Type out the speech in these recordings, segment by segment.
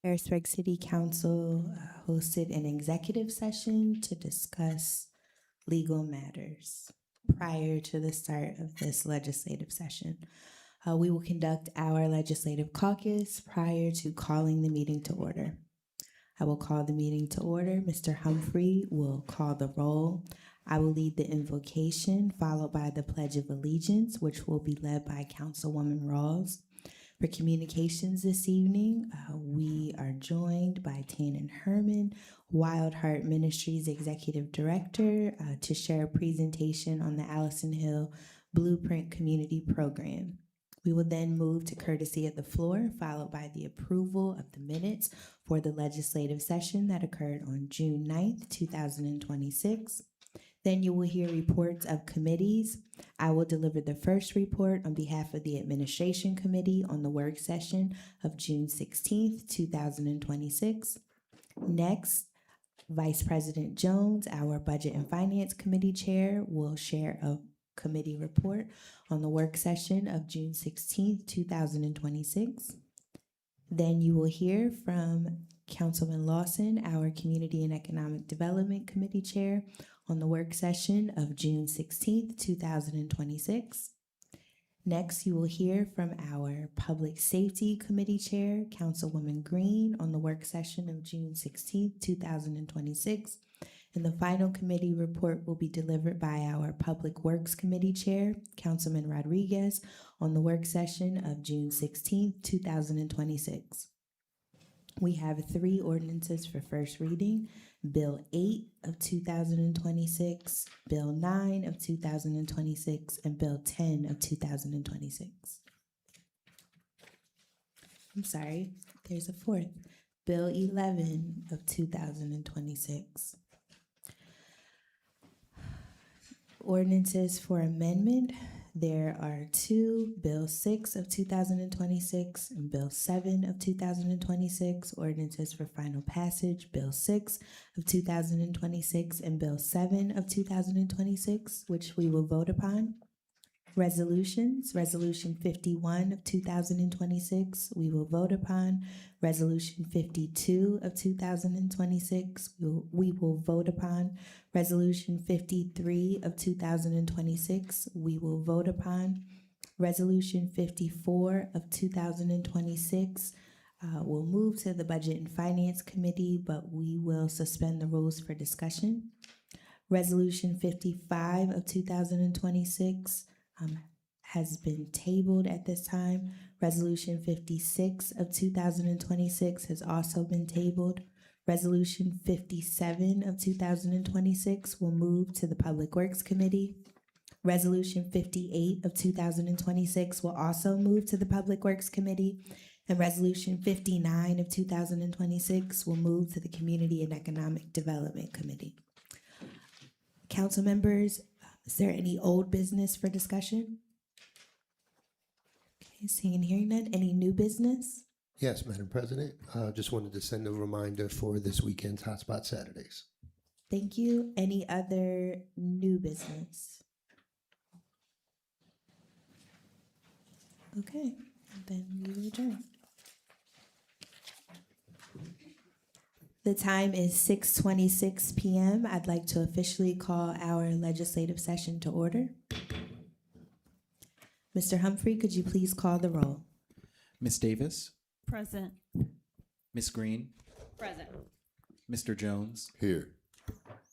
Harrisburg City Council hosted an executive session to discuss legal matters prior to the start of this legislative session. We will conduct our legislative caucus prior to calling the meeting to order. I will call the meeting to order. Mr. Humphrey will call the roll. I will lead the invocation, followed by the Pledge of Allegiance, which will be led by Councilwoman Rawls. For communications this evening, we are joined by Tannen Herman, Wild Heart Ministries Executive Director, to share a presentation on the Allison Hill Blueprint Community Program. We will then move to courtesy of the floor, followed by the approval of the minutes for the legislative session that occurred on June 9th, 2026. Then you will hear reports of committees. I will deliver the first report on behalf of the Administration Committee on the work session of June 16th, 2026. Next, Vice President Jones, our Budget and Finance Committee Chair, will share a committee report on the work session of June 16th, 2026. Then you will hear from Councilman Lawson, our Community and Economic Development Committee Chair, on the work session of June 16th, 2026. Next, you will hear from our Public Safety Committee Chair, Councilwoman Green, on the work session of June 16th, 2026. And the final committee report will be delivered by our Public Works Committee Chair, Councilman Rodriguez, on the work session of June 16th, 2026. We have 3 ordinances for first reading: Bill 8 of 2026, Bill 9 of 2026, and Bill 10 of 2026. I'm sorry, there's a 4th, Bill 11 of 2026. Ordinances for amendment, there are 2, Bill 6 of 2026 and Bill 7 of 2026. Ordinances for final passage, Bill 6 of 2026 and Bill 7 of 2026, which we will vote upon. Resolutions, Resolution 51 of 2026, we will vote upon. Resolution 52 of 2026, we will vote upon. Resolution 53 of 2026, we will vote upon. Resolution 54 of 2026 will move to the Budget and Finance Committee, but we will suspend the rules for discussion. Resolution 55 of 2026 has been tabled at this time. Resolution 56 of 2026 has also been tabled. Resolution 57 of 2026 will move to the Public Works Committee. Resolution 58 of 2026 will also move to the Public Works Committee. And Resolution 59 of 2026 will move to the Community and Economic Development Committee. Council members, is there any old business for discussion? Okay, seeing and hearing none. Any new business? Yes, Madam President. Just wanted to send a reminder for this weekend's Hotspot Saturdays. Thank you. Any other new business? Okay, then we will adjourn. The time is 6:26 p.m. I'd like to officially call our legislative session to order. Mr. Humphrey, could you please call the roll? Ms. Davis? Present. Ms. Green? Present. Mr. Jones? Here.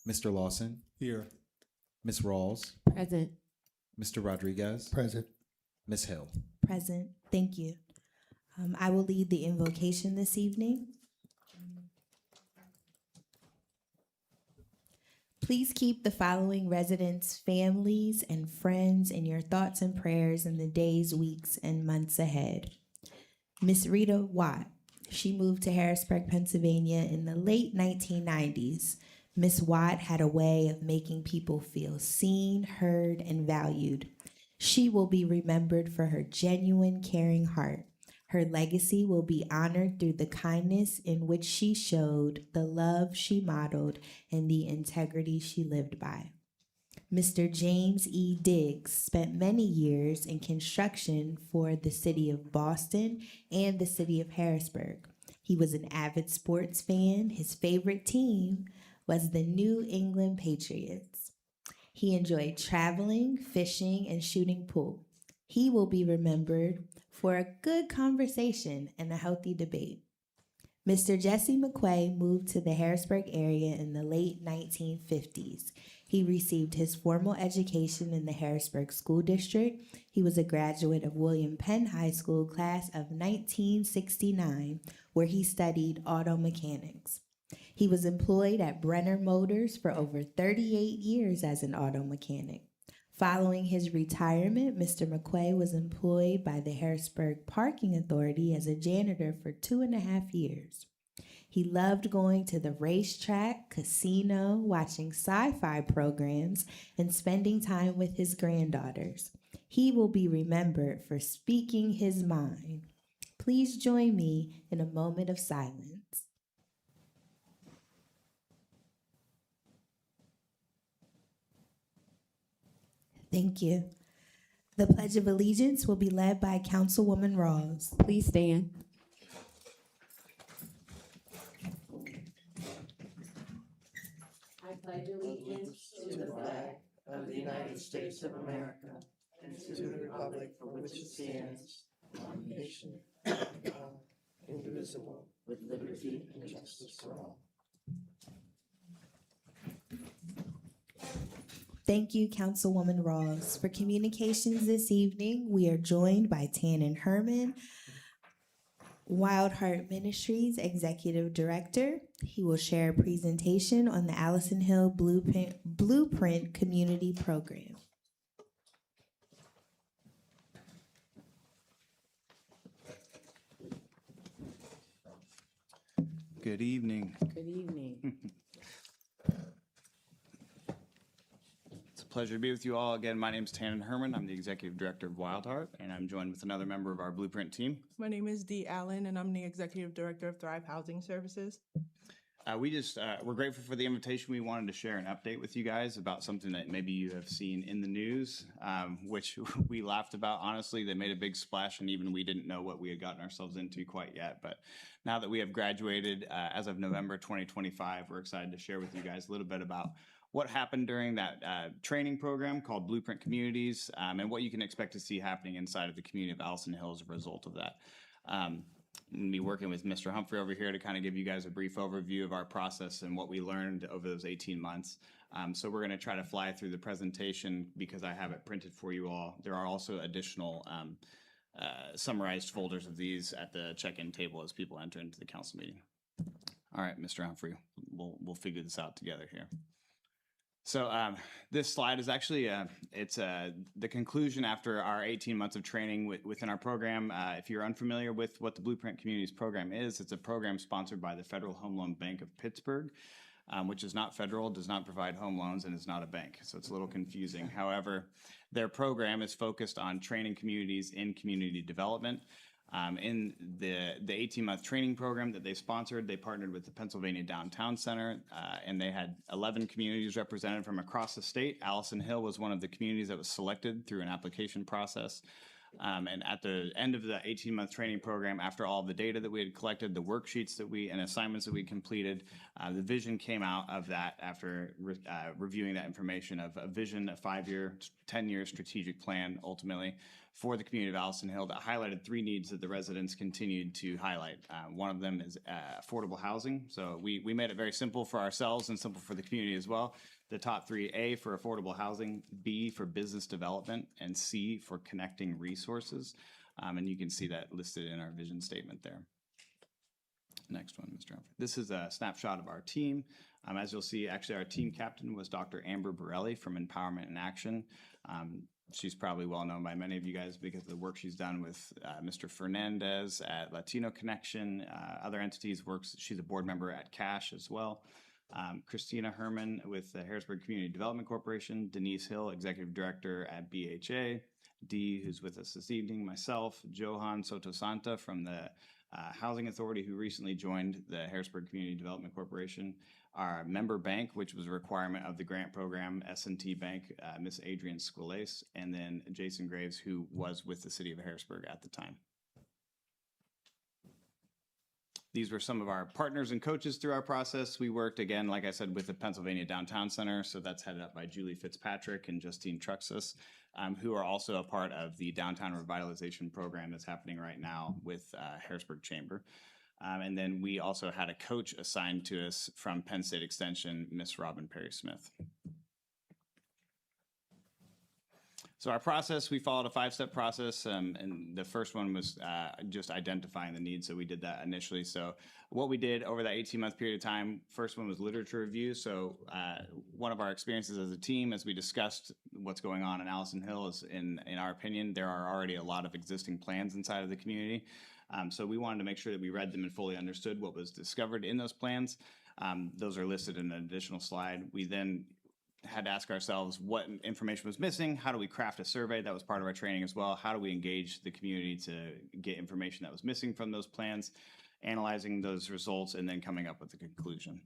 Mr. Lawson? Here. Ms. Rawls? Present. Mr. Rodriguez? Present. Ms. Hill? Present. Thank you. I will lead the invocation this evening. Please keep the following residents, families, and friends in your thoughts and prayers in the days, weeks, and months ahead. Miss Rita Watt. She moved to Harrisburg, Pennsylvania in the late 1990s. Miss Watt had a way of making people feel seen, heard, and valued. She will be remembered for her genuine, caring heart. Her legacy will be honored through the kindness in which she showed, the love she modeled, and the integrity she lived by. Mr. James E. Diggs spent many years in construction for the city of Boston and the city of Harrisburg. He He was an avid sports fan. His favorite team was the New England Patriots. He enjoyed traveling, fishing, and shooting pool. He will be remembered for a good conversation and a healthy debate. Mr. Jesse McQuay moved to the Harrisburg area in the late 1950s. He received his formal education in the Harrisburg School District. He was a graduate of William Penn High School class of 1969, where he studied auto mechanics. He was employed at Brenner Motors for over 38 years as an auto mechanic. Following his retirement, Mr. McQuay was employed by the Harrisburg Parking Authority as a janitor for 2.5 years. He loved going to the racetrack, casino, watching sci-fi programs, and spending time with his granddaughters. He will be remembered for speaking his mind. Please join me in a moment of silence. Thank you. The Pledge of Allegiance will be led by Councilwoman Rawls. Please stand. I pledge allegiance to the flag of the United States of America and to the republic for which it stands, one nation, under God, indivisible, with liberty and justice for all. Thank you, Councilwoman Rawls. For communications this evening, we are joined by Tannen Herman, Wild Heart Ministries Executive Director. He will share a presentation on the Allison Hill Blueprint Community Program. Good evening. Good evening. It's a pleasure to be with you all. Again, my name is Tannen Herman. I'm the Executive Director of Wild Heart, and I'm joined with another member of our Blueprint team. My name is Dee Allen, and I'm the Executive Director of Thrive Housing Services. We're grateful for the invitation. We wanted to share an update with you guys about something that maybe you have seen in the news, which we laughed about. Honestly, they made a big splash, and even we didn't know what we had gotten ourselves into quite yet. But now that we have graduated as of November 2025, we're excited to share with you guys a little bit about what happened during that training program called Blueprint Communities, and what you can expect to see happening inside of the community of Allison Hill as a result of that. I'm going to be working with Mr. Humphrey over here to kind of give you guys a brief overview of our process and what we learned over those 18 months. So we're going to try to fly through the presentation because I have it printed for you all. There are also additional summarized folders of these at the check-in table as people enter into the council meeting. All right, Mr. Humphrey, we'll figure this out together here. So this slide is actually the conclusion after our 18 months of training within our program. If you're unfamiliar with what the Blueprint Communities Program is, it's a program sponsored by the Federal Home Loan Bank of Pittsburgh, which is not federal, does not provide home loans, and is not a bank. So it's a little confusing. However, their program is focused on training communities in community development. In the 18-month training program that they sponsored, they partnered with the Pennsylvania Downtown Center, and they had 11 communities represented from across the state. Allison Hill was one of the communities that was selected through an application process. And at the end of the 18-month training program, after all the data that we had collected, the worksheets and assignments that we completed, the vision came out of that after reviewing that information of a vision, a 5-year, 10-year strategic plan, ultimately, for the community of Allison Hill that highlighted 3 needs that the residents continued to highlight. One of them is affordable housing. So we made it very simple for ourselves and simple for the community as well. The top 3, A, for affordable housing, B, for business development, and C, for connecting resources. And you can see that listed in our vision statement there. Next one, Mr. Humphrey. This is a snapshot of our team. As you'll see, actually, our team captain was Dr. Amber Borelli from Empowerment in Action. She's probably well known by many of you guys because of the work she's done with Mr. Fernandez at Latino Connection, other entities. She's a board member at CASH as well. Christina Herman with the Harrisburg Community Development Corporation, Denise Hill, Executive Director at BHA, Dee, who's with us this evening, myself, Johan Sotosanta from the Housing Authority, who recently joined the Harrisburg Community Development Corporation, our member bank, which was a requirement of the grant program, S&T Bank, Miss Adrienne Squillace, and then Jason Graves, who was with the city of Harrisburg at the time. These were some of our partners and coaches through our process. We worked, again, like I said, with the Pennsylvania Downtown Center. So that's headed up by Julie Fitzpatrick and Justine Truxas, who are also a part of the Downtown Revitalization Program that's happening right now with Harrisburg Chamber. And then we also had a coach assigned to us from Penn State Extension, Miss Robin Perry Smith. So our process, we followed a 5-step process, and the first one was just identifying the needs. So we did that initially. So what we did over that 18-month period of time, first one was literature review. So one of our experiences as a team, as we discussed what's going on in Allison Hill, is in our opinion, there are already a lot of existing plans inside of the community. So we wanted to make sure that we read them and fully understood what was discovered in those plans. Those are listed in an additional slide. We then had to ask ourselves what information was missing. How do we craft a survey? That was part of our training as well. How do we engage the community to get information that was missing from those plans, analyzing those results, and then coming up with a conclusion.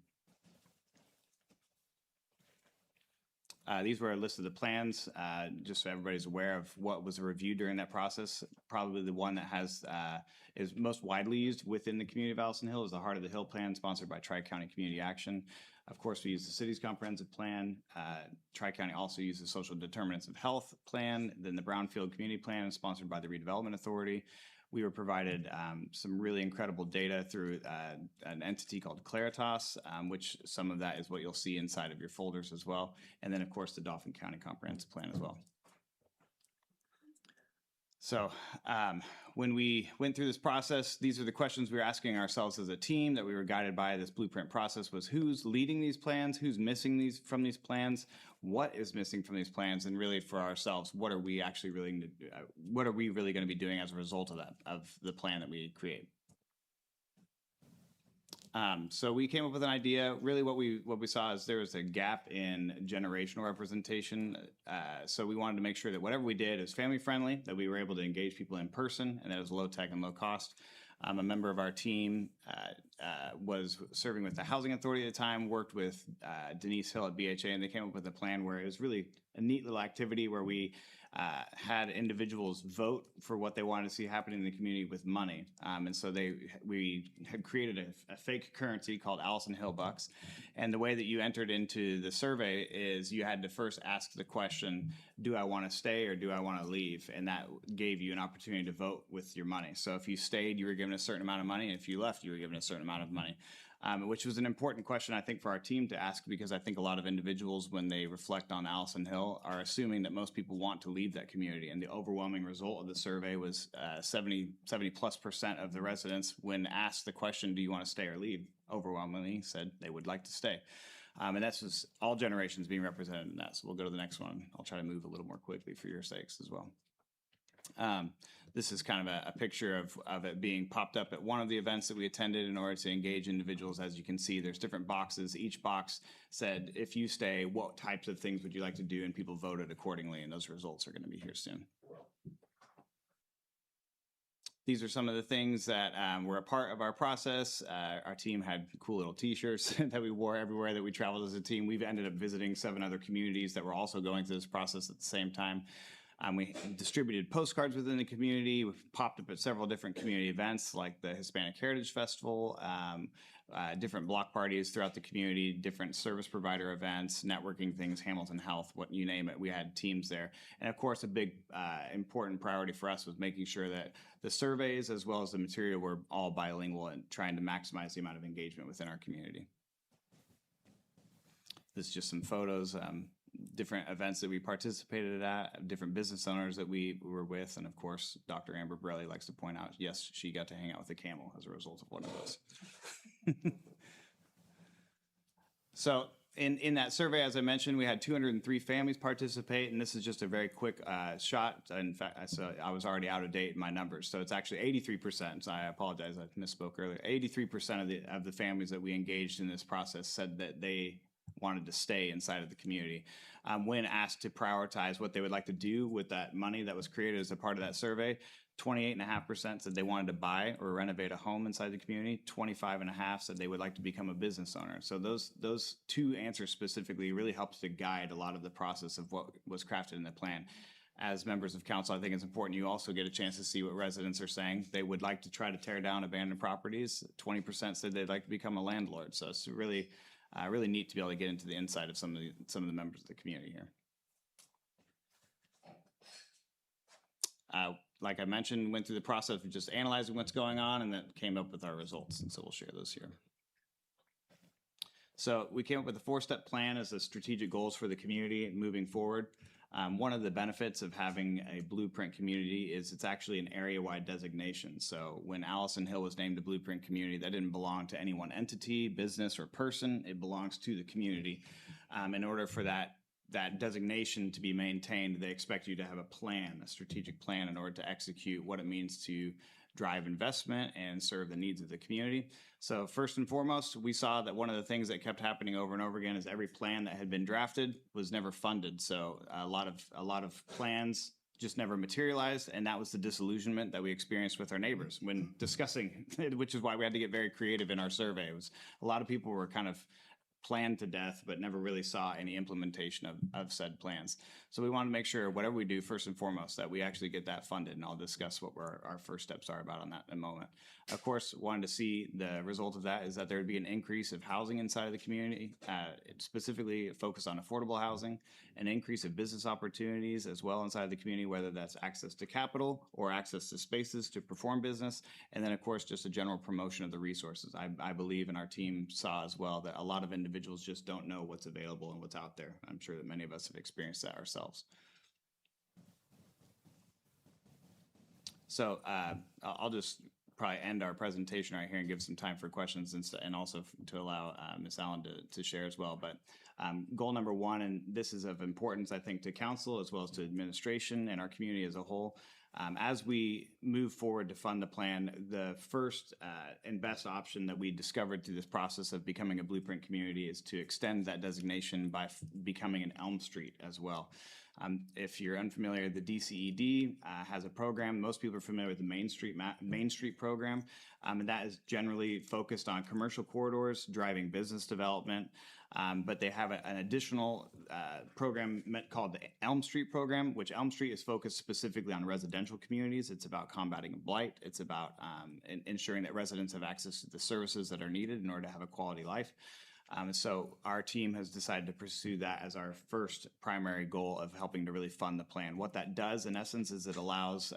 These were a list of the plans, just so everybody's aware of what was reviewed during that process. Probably the one that is most widely used within the community of Allison Hill is the Heart of the Hill plan, sponsored by Tri-County Community Action. Of course, we use the city's comprehensive plan. Tri-County also uses the social determinants of health plan. Then the Brownfield Community Plan is sponsored by the Redevelopment Authority. We were provided some really incredible data through an entity called Claritas, which some of that is what you'll see inside of your folders as well. And then, of course, the Dauphin County Comprehensive Plan as well. So when we went through this process, these are the questions we were asking ourselves as a team that we were guided by. This blueprint process was who's leading these plans, who's missing these from these plans, what is missing from these plans, and really for ourselves, what are we actually really going to be doing as a result of that, of the plan that we create. So we came up with an idea. Really what we saw is there was a gap in generational representation. So we wanted to make sure that whatever we did is family friendly, that we were able to engage people in person, and that it was low tech and low cost. A member of our team was serving with the Housing Authority at the time, worked with Denise Hill at BHA, and they came up with a plan where it was really a neat little activity where we had individuals vote for what they wanted to see happening in the community with money. And so we had created a fake currency called Allison Hill Bucks. And the way that you entered into the survey is you had to first ask the question, do I want to stay or do I want to leave? And that gave you an opportunity to vote with your money. So if you stayed, you were given a certain amount of money. And if you left, you were given a certain amount of money. Which was an important question, I think, for our team to ask, because I think a lot of individuals, when they reflect on Allison Hill, are assuming that most people want to leave that community. And the overwhelming result of the survey was 70+% of the residents, when asked the question, do you want to stay or leave, overwhelmingly said they would like to stay. And that's just all generations being represented in that. So we'll go to the next one. I'll try to move a little more quickly for your sakes as well. This is kind of a picture of it being popped up at one of the events that we attended in order to engage individuals. As you can see, there's different boxes. Each box said, if you stay, what types of things would you like to do? And people voted accordingly, and those results are going to be here soon. These are some of the things that were a part of our process. Our team had cool little t-shirts that we wore everywhere that we traveled as a team. We've ended up visiting 7 other communities that were also going through this process at the same time. We distributed postcards within the community. We've popped up at several different community events like the Hispanic Heritage Festival, different block parties throughout the community, different service provider events, networking things, Hamilton Health, what you name it. We had teams there. And of course, a big important priority for us was making sure that the surveys as well as the material were all bilingual and trying to maximize the amount of engagement within our community. This is just some photos. Different events that we participated at, different business owners that we were with, and of course, Dr. Amber Borelli likes to point out, yes, she got to hang out with a camel as a result of one of those. So in that survey, as I mentioned, we had 203 families participate, and this is just a very quick shot. In fact, so I was already out of date in my numbers, so it's actually 83%. So I apologize, I misspoke earlier. 83% of the families that we engaged in this process said that they wanted to stay inside of the community. When asked to prioritize what they would like to do with that money that was created as a part of that survey, 28.5% said they wanted to buy or renovate a home inside the community. 25.5% said they would like to become a business owner. So those 2 answers specifically really helped to guide a lot of the process of what was crafted in the plan. as members of council, I think it's important you also get a chance to see what residents are saying. They would like to try to tear down abandoned properties. 20% said they'd like to become a landlord. So it's really, really neat to be able to get into the inside of some of the members of the community here. Like I mentioned, went through the process of just analyzing what's going on and then came up with our results. And so we'll share those here. So we came up with a 4-step plan as the strategic goals for the community moving forward. One of the benefits of having a blueprint community is it's actually an area-wide designation. So when Allison Hill was named a blueprint community, that didn't belong to any one entity, business, or person. It belongs to the community. In order for that designation to be maintained, they expect you to have a plan, a strategic plan in order to execute what it means to drive investment and serve the needs of the community. So first and foremost, we saw that one of the things that kept happening over and over again is every plan that had been drafted was never funded. So a lot of plans just never materialized, and that was the disillusionment that we experienced with our neighbors when discussing, which is why we had to get very creative in our survey. It was a lot of people were kind of planned to death, but never really saw any implementation of said plans. So we want to make sure whatever we do, first and foremost, that we actually get that funded, and I'll discuss what our first steps are about on that in a moment. Of course, wanted to see the result of that is that there would be an increase of housing inside of the community, specifically focused on affordable housing, an increase of business opportunities as well inside the community, whether that's access to capital or access to spaces to perform business, and then of course just a general promotion of the resources. I believe, and our team saw as well, that a lot of individuals just don't know what's available and what's out there. I'm sure that many of us have experienced that ourselves. So I'll just probably end our presentation right here and give some time for questions and also to allow Ms. Allen to share as well. But goal number 1, and this is of importance, I think, to council as well as to administration and our community as a whole. As we move forward to fund the plan, the first and best option that we discovered through this process of becoming a blueprint community is to extend that designation by becoming an Elm Street as well. If you're unfamiliar, the DCED has a program. Most people are familiar with the Main Street program, and that is generally focused on commercial corridors, driving business development. But they have an additional program called the Elm Street program, which Elm Street is focused specifically on residential communities. It's about combating blight. It's about ensuring that residents have access to the services that are needed in order to have a quality life. So our team has decided to pursue that as our first primary goal of helping to really fund the plan. What that does, in essence, is it allows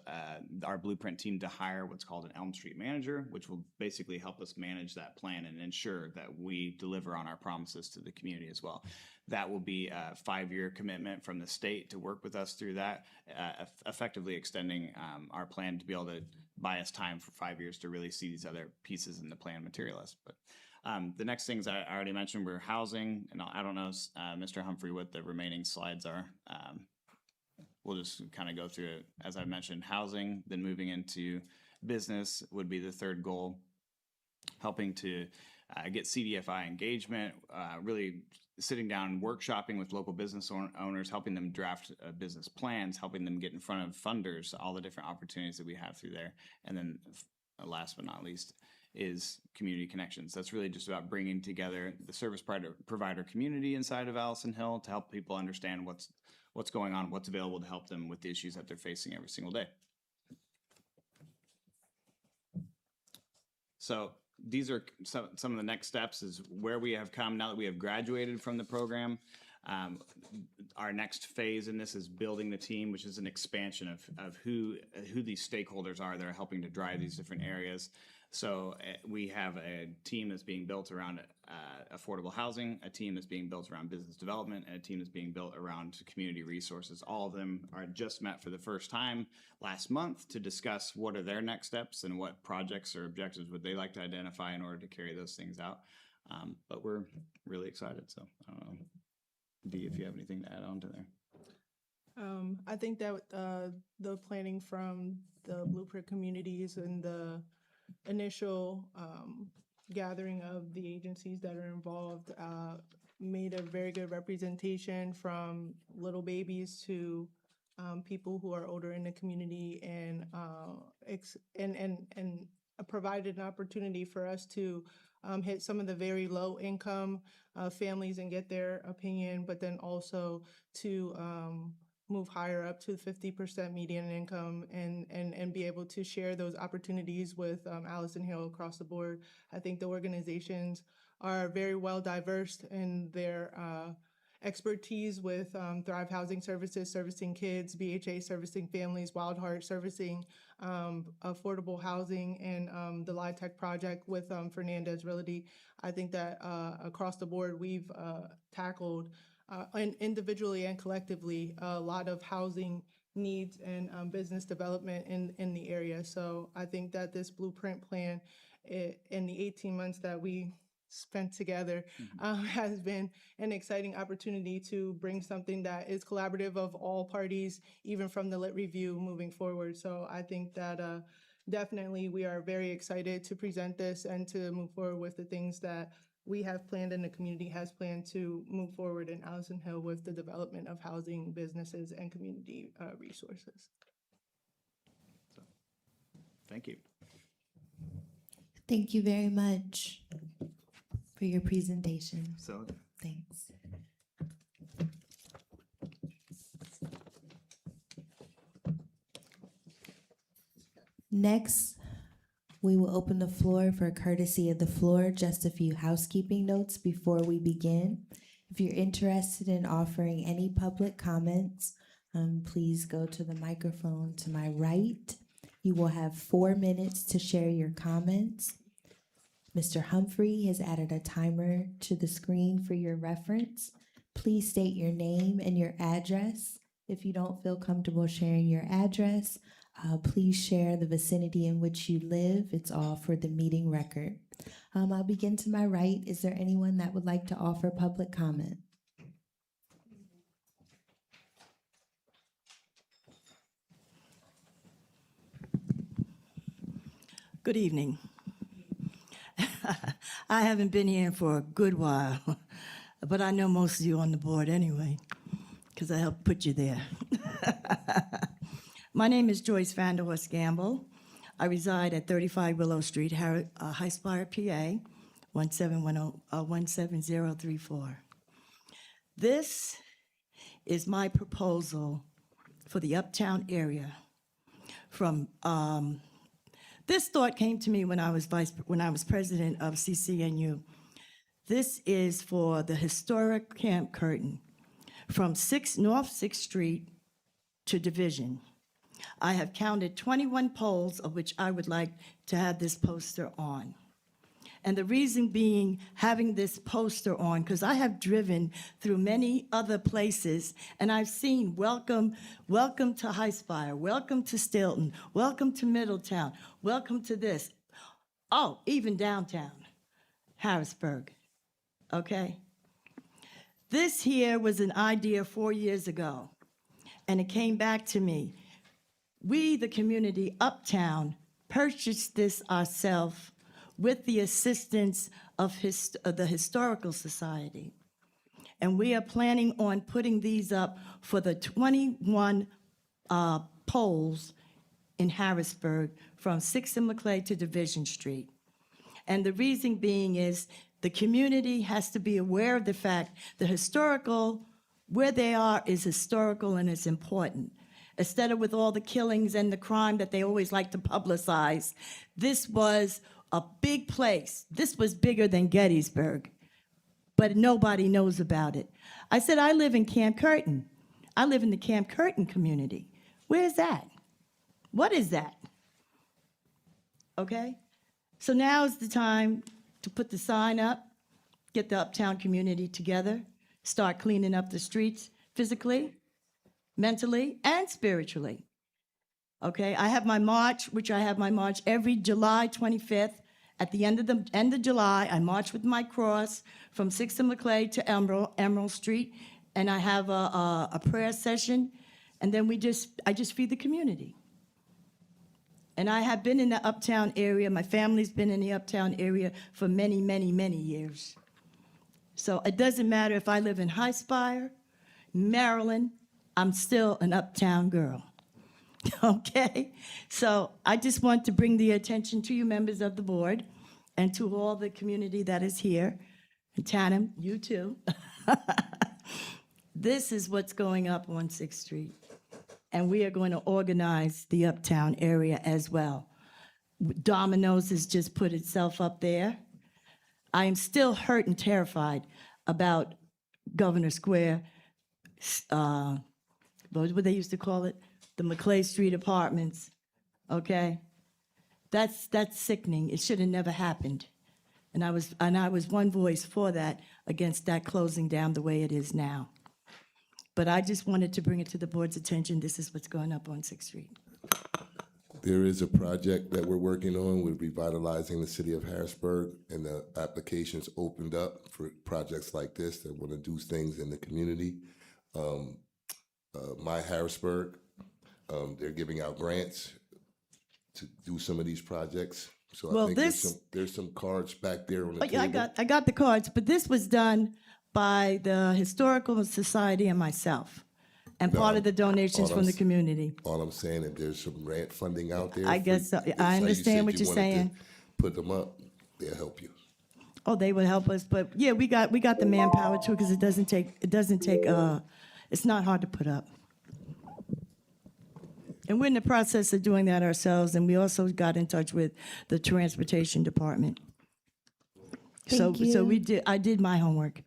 our blueprint team to hire what's called an Elm Street manager, which will basically help us manage that plan and ensure that we deliver on our promises to the community as well. That will be a 5-year commitment from the state to work with us through that, effectively extending our plan to be able to buy us time for 5 years to really see these other pieces in the plan materialize. But the next things I already mentioned were housing, and I don't know, Mr. Humphrey, what the remaining slides are. We'll just kind of go through it. As I mentioned, housing, then moving into business would be the third goal, helping to get CDFI engagement, really sitting down and workshopping with local business owners, helping them draft business plans, helping them get in front of funders, all the different opportunities that we have through there. And then last but not least is community connections. That's really just about bringing together the service provider community inside of Allison Hill to help people understand what's going on, what's available to help them with the issues that they're facing every single day. So these are some of the next steps is where we have come now that we have graduated from the program. Our next phase in this is building the team, which is an expansion of who these stakeholders are that are helping to drive these different areas. So we have a team that's being built around affordable housing, a team that's being built around business development, and a team that's being built around community resources. All of them are just met for the first time last month to discuss what are their next steps and what projects or objectives would they like to identify in order to carry those things out. But we're really excited. So I don't know, Dee, if you have anything to add on to there. I think that the planning from the blueprint communities and the initial gathering of the agencies that are involved made a very good representation from little babies to people who are older in the community, and provided an opportunity for us to hit some of the very low income families and get their opinion, but then also to move higher up to 50% median income and be able to share those opportunities with Allison Hill across the board. I think the organizations are very well diverse in their expertise with Thrive Housing Services servicing kids, BHA servicing families, Wild Heart servicing affordable housing, and the LIHTC project with Fernandez Realty. I think that across the board we've tackled and individually and collectively a lot of housing needs and business development in the area. So I think that this blueprint plan in the 18 months that we spent together has been an exciting opportunity to bring something that is collaborative of all parties, even from the lit review moving forward. So I think that definitely we are very excited to present this and to move forward with the things that we have planned and the community has planned to move forward in Allison Hill with the development of housing, businesses, and community resources. Thank you. Thank you very much for your presentation. So Thanks. Next, we will open the floor for courtesy of the floor. Just a few housekeeping notes before we begin. If you're interested in offering any public comments, please go to the microphone to my right. You will have 4 minutes to share your comments. Mr. Humphrey has added a timer to the screen for your reference. Please state your name and your address. If you don't feel comfortable sharing your address, please share the vicinity in which you live. It's all for the meeting record. I'll begin to my right. Is there anyone that would like to offer public comment? Good evening. I haven't been here for a good while, but I know most of you on the board anyway, because I helped put you there. My name is Joyce Vanderhorst Gamble. I reside at 35 Willow Street, High Spire, PA, 17034. This is my proposal for the Uptown area. This thought came to me when I was president of CCNU. This is for the historic Camp Curtin, from North 6th Street to Division. I have counted 21 poles of which I would like to have this poster on. And the reason being having this poster on, because I have driven through many other places and I've seen welcome to High Spire, welcome to Stilton, welcome to Middletown, welcome to this. Oh, even downtown, Harrisburg, okay? This here was an idea 4 years ago, and it came back to me. We, the community, Uptown, purchased this ourselves with the assistance of the Historical Society. And we are planning on putting these up for the 21 poles in Harrisburg from 6th and Maclay to Division Street. And the reason being is the community has to be aware of the fact the historical, where they are is historical and it's important. Instead of with all the killings and the crime that they always like to publicize, this was a big place. This was bigger than Gettysburg, but nobody knows about it. I said, I live in Camp Curtin. I live in the Camp Curtin community. Where's that? What is that? Okay? So now is the time to put the sign up, get the Uptown community together, start cleaning up the streets physically, mentally, and spiritually. Okay, I have my march, which I have my march every July 25th. At the end of July, I march with my cross from 6th and Maclay to Emerald Street, and I have a prayer session, and then I just feed the community. And I have been in the Uptown area. My family's been in the Uptown area for many, many, many years. So it doesn't matter if I live in High Spire, Maryland, I'm still an Uptown girl. Okay, so I just want to bring the attention to you members of the board and to all the community that is here, and Tatum, you too, This is what's going up on 6th Street. And we are going to organize the uptown area as well. Domino's has just put itself up there. I am still hurt and terrified about Governor Square, what they used to call it, the McClay Street Apartments, okay? That's sickening. It should have never happened. And I was one voice for that, against that closing down the way it is now. But I just wanted to bring it to the board's attention. This is what's going up on 6th Street. There is a project that we're working on with revitalizing the city of Harrisburg, and the applications opened up for projects like this that want to do things in the community. My Harrisburg, they're giving out grants to do some of these projects. So Well, I think there's some cards back there on the Oh, yeah, table. I got the cards, but this was done by the Historical Society and myself, and part of the donations all from I'm the s- community. All I'm saying, if there's some grant funding out there. I for- guess so. if I how you understand said what you you're wanted to saying. Put them up, they'll help you. Oh, they would help us, but yeah, we got the manpower too, because it doesn't take, it's not hard to put up. And we're in the process of doing that ourselves, and we also got in touch with the Transportation Department. Thank So you. I did my homework.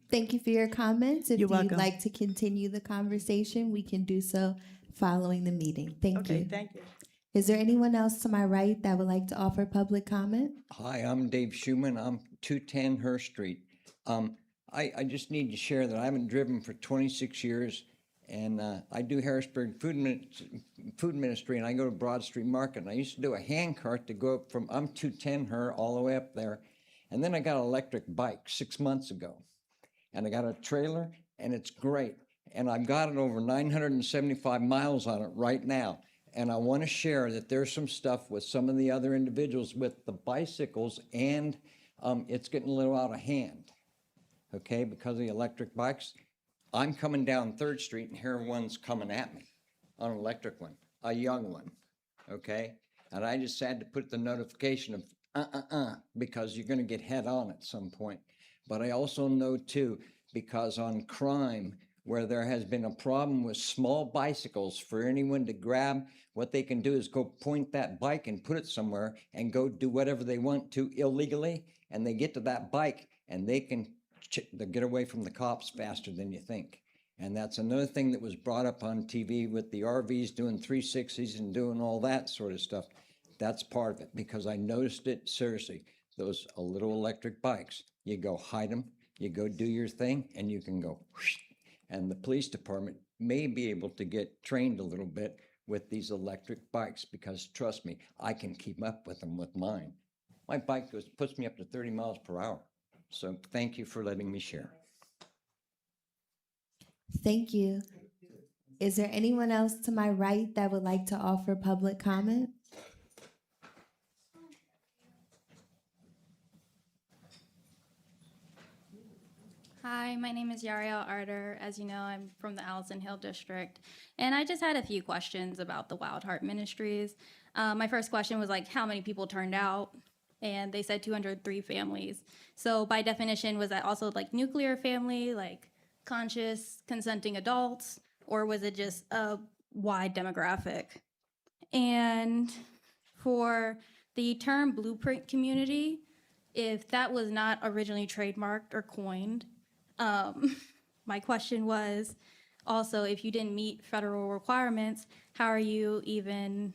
Thank you for your comments. If You're you'd welcome. like to continue the conversation, we can do so following the meeting. Thank Okay, you. thank you. Is there anyone else to my right that would like to offer public comment? Hi, I'm Dave Schuman. I'm 210 Hurst Street. I just need to share that I haven't driven for 26 years, and I do Harrisburg food ministry, and I go to Broad Street Market. And I used to do a hand cart to go up from, I'm 210 Her all the way up there. And then I got an electric bike 6 months ago. And I got a trailer, and it's great. And I've got it over 975 miles on it right now. And I want to share that there's some stuff with some of the other individuals with the bicycles, and it's getting a little out of hand, okay, because of the electric bikes. I'm coming down 3rd Street, and here one's coming at me, an electric one, a young one, okay? And I just had to put the notification of because you're going to get head on at some point. But I also know too, because on crime, where there has been a problem with small bicycles, for anyone to grab, what they can do is go point that bike and put it somewhere and go do whatever they want to illegally, and they get to that bike and they can they get away from the cops faster than you think. And that's another thing that was brought up on TV with the RVs doing 360s and doing all that sort of stuff. That's part of it, because I noticed it seriously. Those little electric bikes, you go hide them, you go do your thing, and you can go whoosh. And the police department may be able to get trained a little bit with these electric bikes, because trust me, I can keep up with them with mine. My bike puts me up to 30 miles per hour. So thank you for letting me share. Thank you. Is there anyone else to my right that would like to offer public comment? Hi, my name is Yariel Arter. As you know, I'm from the Allison Hill District, and I just had a few questions about the Wild Heart Ministries. My first question was like, how many people turned out? And they said 203 families. So by definition, was that also like nuclear family, like conscious, consenting adults, or was it just a wide demographic? And for the term blueprint community, if that was not originally trademarked or coined, my question was also, if you didn't meet federal requirements, how are you even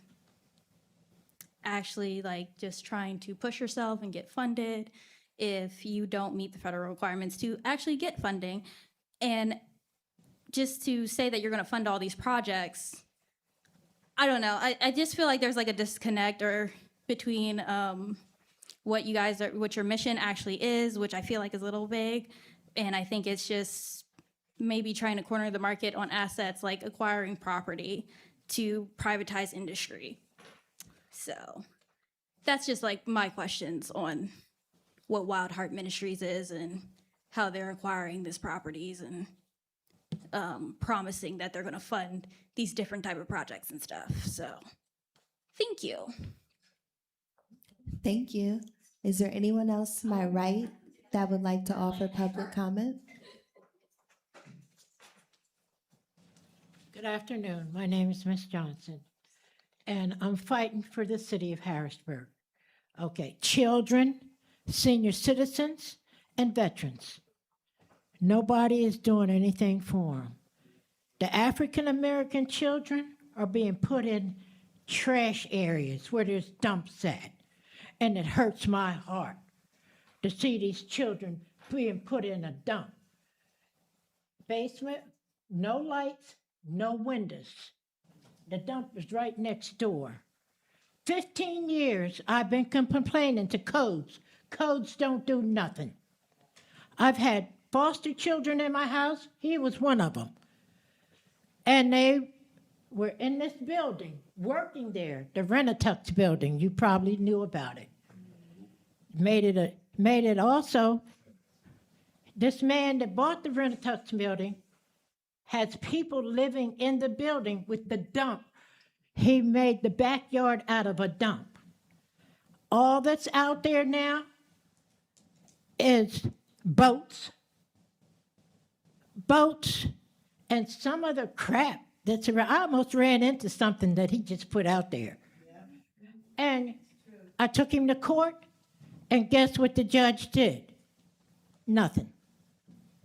actually like just trying to push yourself and get funded if you don't meet the federal requirements to actually get funding? And just to say that you're going to fund all these projects, I don't know. I just feel like there's like a disconnect or between what you guys are, what your mission actually is, which I feel like is a little vague. And I think it's just maybe trying to corner the market on assets like acquiring property to privatize industry. So that's just like my questions on what Wild Heart Ministries is and how they're acquiring these properties and promising that they're going to fund these different type of projects and stuff. So thank you. Thank you. Is there anyone else to my right that would like to offer public comment? Good afternoon. My name is Miss Johnson, and I'm fighting for the city of Harrisburg. Okay, children, senior citizens, and veterans. Nobody is doing anything for them. The African American children are being put in trash areas where there's dumps at, and it hurts my heart to see these children being put in a dump. Basement, no lights, no windows. The dump is right next door. 15 years I've been complaining to codes. Codes don't do nothing. I've had foster children in my house. He was one of them. And they were in this building, working there, the Renatux building. You probably knew about it. Made it also, this man that bought the Renatux building has people living in the building with the dump. He made the backyard out of a dump. All that's out there now is boats, and some other crap that's around. I almost ran into something that he just put out there. And I took him to court, and guess what the judge did? Nothing.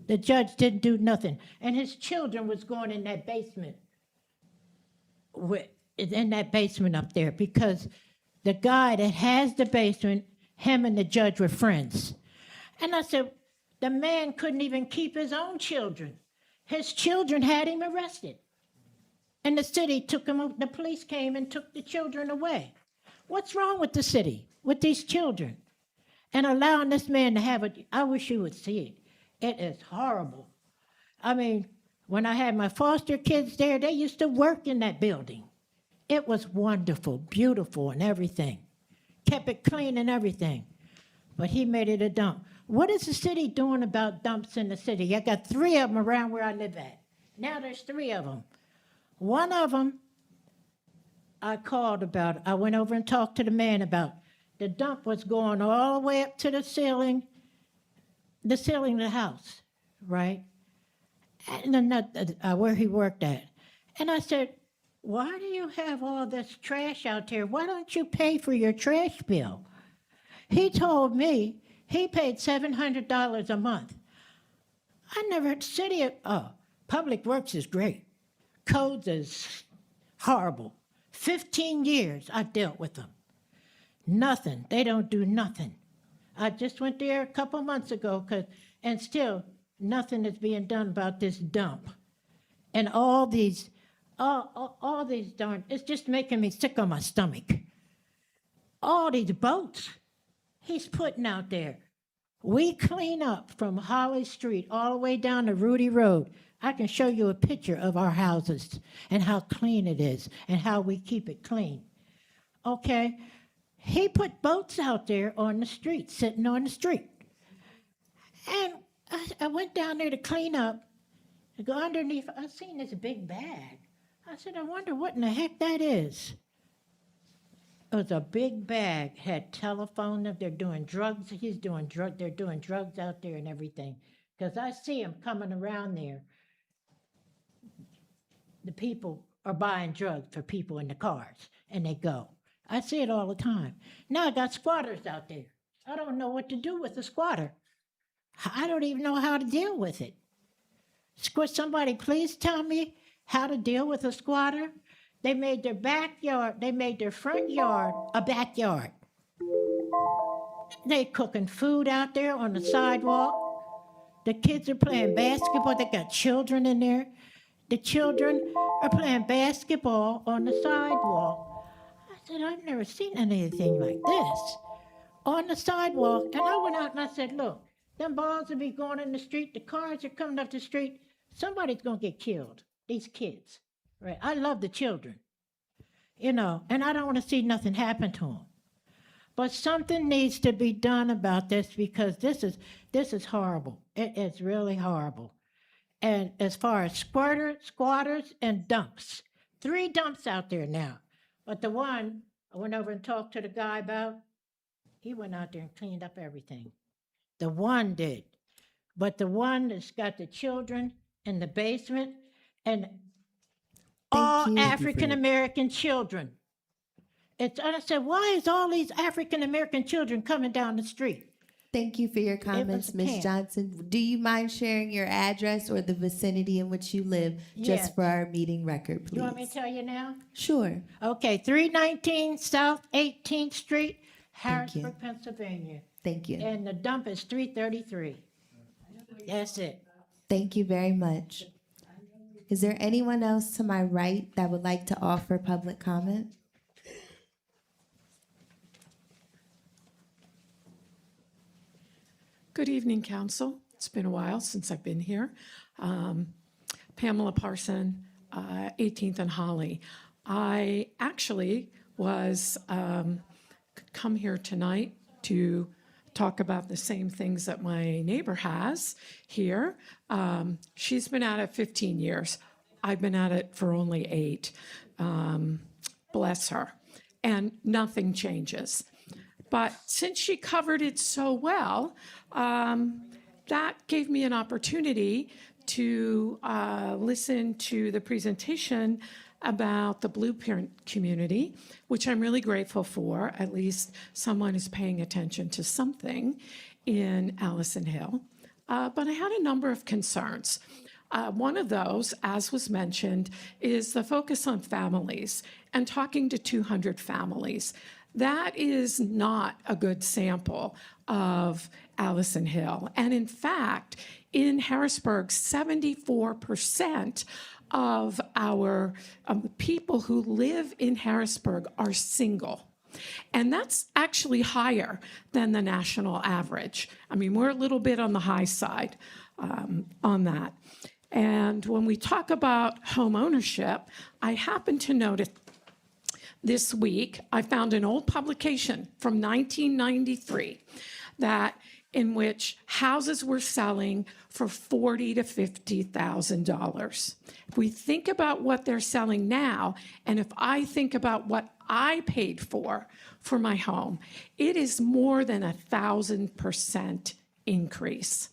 The judge didn't do nothing. And his children was going in that basement, in that basement up there, because the guy that has the basement, him and the judge were friends. And I said, the man couldn't even keep his own children. His children had him arrested. And the city took him, the police came and took the children away. What's wrong with the city, with these children? And allowing this man to have it, I wish you would see it. It is horrible. I mean, when I had my foster kids there, they used to work in that building. It was wonderful, beautiful, and everything. Kept it clean and everything. But he made it a dump. What is the city doing about dumps in the city? I got 3 of them around where I live at. Now there's 3 of them. One of them I called about. I went over and talked to the man about. The dump was going all the way up to the ceiling of the house, right? And where he worked at. And I said, why do you have all this trash out there? Why don't you pay for your trash bill? He told me he paid $700 a month. I never heard Public Works is great. Codes is horrible. 15 years I dealt with them. Nothing. They don't do nothing. I just went there a couple months ago, and still nothing is being done about this dump. And all these darn, it's just making me sick on my stomach. All these boats he's putting out there. We clean up from Holly Street all the way down to Rudy Road. I can show you a picture of our houses and how clean it is and how we keep it clean. Okay? He put boats out there on the street, sitting on the street. And I went down there to clean up. I go underneath. I seen this big bag. I said, I wonder what in the heck that is. It was a big bag, had telephone. They're doing drugs. They're doing drugs out there and everything. Because I see them coming around there. The people are buying drugs for people in the cars, and they go. I see it all the time. Now I got squatters out there. I don't know what to do with a squatter. I don't even know how to deal with it. Somebody please tell me how to deal with a squatter. They made their front yard a backyard. They cooking food out there on the sidewalk. The kids are playing basketball. They got children in there. The children are playing basketball on the sidewalk. I said, I've never seen anything like this. On the sidewalk, and I went out and I said, look, them balls will be going in the street. The cars are coming up the street. Somebody's going to get killed, these kids. Right? I love the children, and I don't want to see nothing happen to them. But something needs to be done about this because this is horrible. It is really horrible. And as far as squatters, and dumps, 3 dumps out there now. But the one I went over and talked to the guy about, he went out there and cleaned up everything. The one did. But the one that's got the children in the basement, and all you. African American children. And I said, why is all these African American children coming down the street? Thank you for your comments, a Ms. camp. Johnson. Do you mind sharing your address or the vicinity in which you live, Yes. just for our meeting record, please? You want me to tell you now? Sure. Okay, 319 South 18th Street, you. Harrisburg, Pennsylvania. Thank you. And the dump is 333. That's it. Thank you very much. Is there anyone else to my right that would like to offer public comment? Good evening, Council. It's been a while since I've been here. Pamela Parson, 18th and Holly. I actually was come here tonight to talk about the same things that my neighbor has here. She's been at it 15 years. I've been at it for only 8. Bless her. And nothing changes. But since she covered it so well, that gave me an opportunity to listen to the presentation about the Blueprint community, which I'm really grateful for. At least someone is paying attention to something in Allison Hill. But I had a number of concerns. One of those, as was mentioned, is the focus on families and talking to 200 families. That is not a good sample of Allison Hill. And in fact, in Harrisburg, 74% of our people who live in Harrisburg are single. And that's actually higher than the national average. I mean, we're a little bit on the high side on that. And when we talk about home ownership, I happen to notice this week, I found an old publication from 1993 in which houses were selling for $40,000 to $50,000. If we think about what they're selling now, and if I think about what I paid for my home, it is more than 1,000% increase.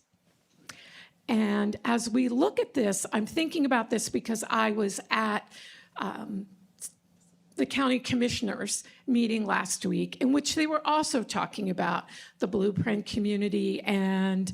And as we look at this, I'm thinking about this because I was at the county commissioners meeting last week, in which they were also talking about the Blueprint community and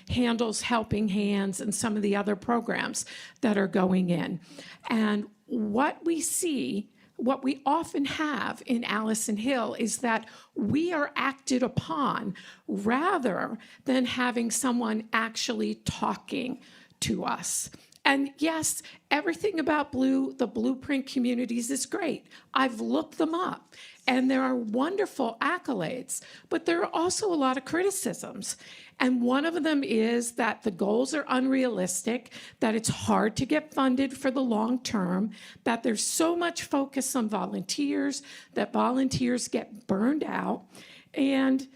Handles Helping Hands and some of the other programs that are going in. And what we see, what we often have in Allison Hill is that we are acted upon rather than having someone actually talking to us. And yes, everything about the Blueprint communities is great. I've looked them up, and there are wonderful accolades, but there are also a lot of criticisms. And one of them is that the goals are unrealistic, that it's hard to get funded for the long term, that there's so much focus on volunteers, that volunteers get burned out, and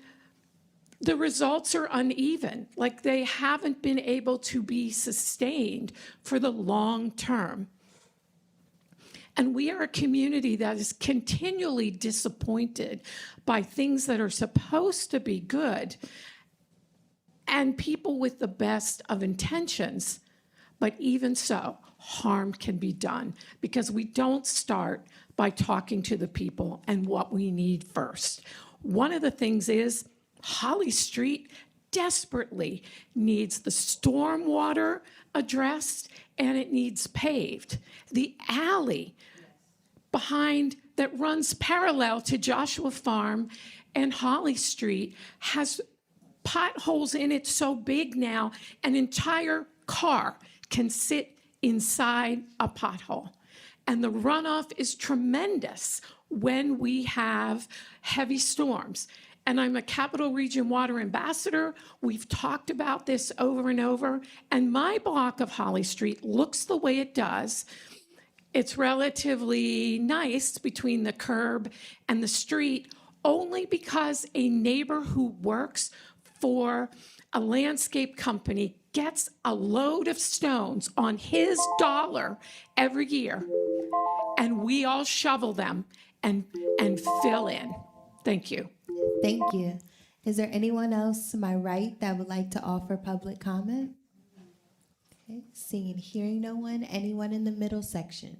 the results are uneven, like they haven't been able to be sustained for the long term. And we are a community that is continually disappointed by things that are supposed to be good and people with the best of intentions. But even so, harm can be done because we don't start by talking to the people and what we need first. One of the things is Holly Street desperately needs the stormwater addressed and it needs paved. The alley behind that runs parallel to Joshua Farm and Holly Street has potholes in it so big now an entire car can sit inside a pothole. And the runoff is tremendous when we have heavy storms. And I'm a Capital Region Water Ambassador. We've talked about this over and over. And my block of Holly Street looks the way it does. It's relatively nice between the curb and the street only because a neighbor who works for a landscape company gets a load of stones on his dollar every year. And we all shovel them and fill in. Thank you. Thank you. Is there anyone else to my right that would like to offer public comment? Okay, seeing and hearing no one. Anyone in the middle section?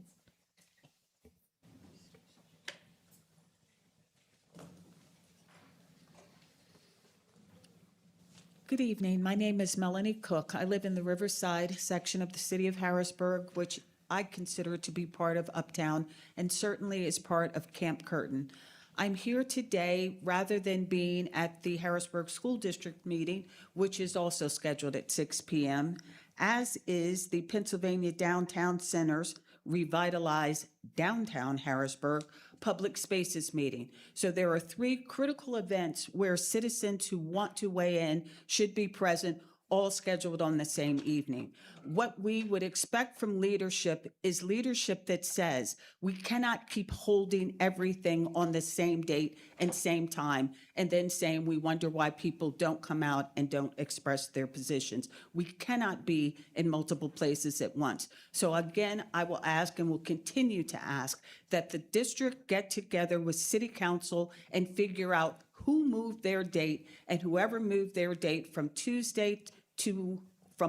Good evening. My name is Melanie Cook. I live in the Riverside section of the city of Harrisburg, which I consider to be part of Uptown and certainly is part of Camp Curtin. I'm here today rather than being at the Harrisburg School District meeting, which is also scheduled at 6 p.m., as is the Pennsylvania Downtown Center's Revitalize Downtown Harrisburg Public Spaces meeting. So there are 3 critical events where citizens who want to weigh in should be present, all scheduled on the same evening. What we would expect from leadership is leadership that says we cannot keep holding everything on the same date and same time and then saying we wonder why people don't come out and don't express their positions. We cannot be in multiple places at once. So again, I will ask and will continue to ask that the district get together with city council and figure out who moved their date, and whoever moved their date from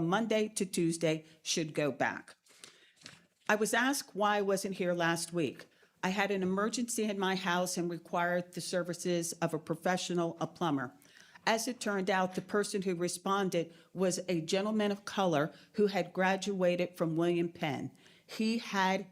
Monday to Tuesday should go back. I was asked why I wasn't here last week. I had an emergency in my house and required the services of a professional, a plumber. As it turned out, the person who responded was a gentleman of color who had graduated from William Penn. He had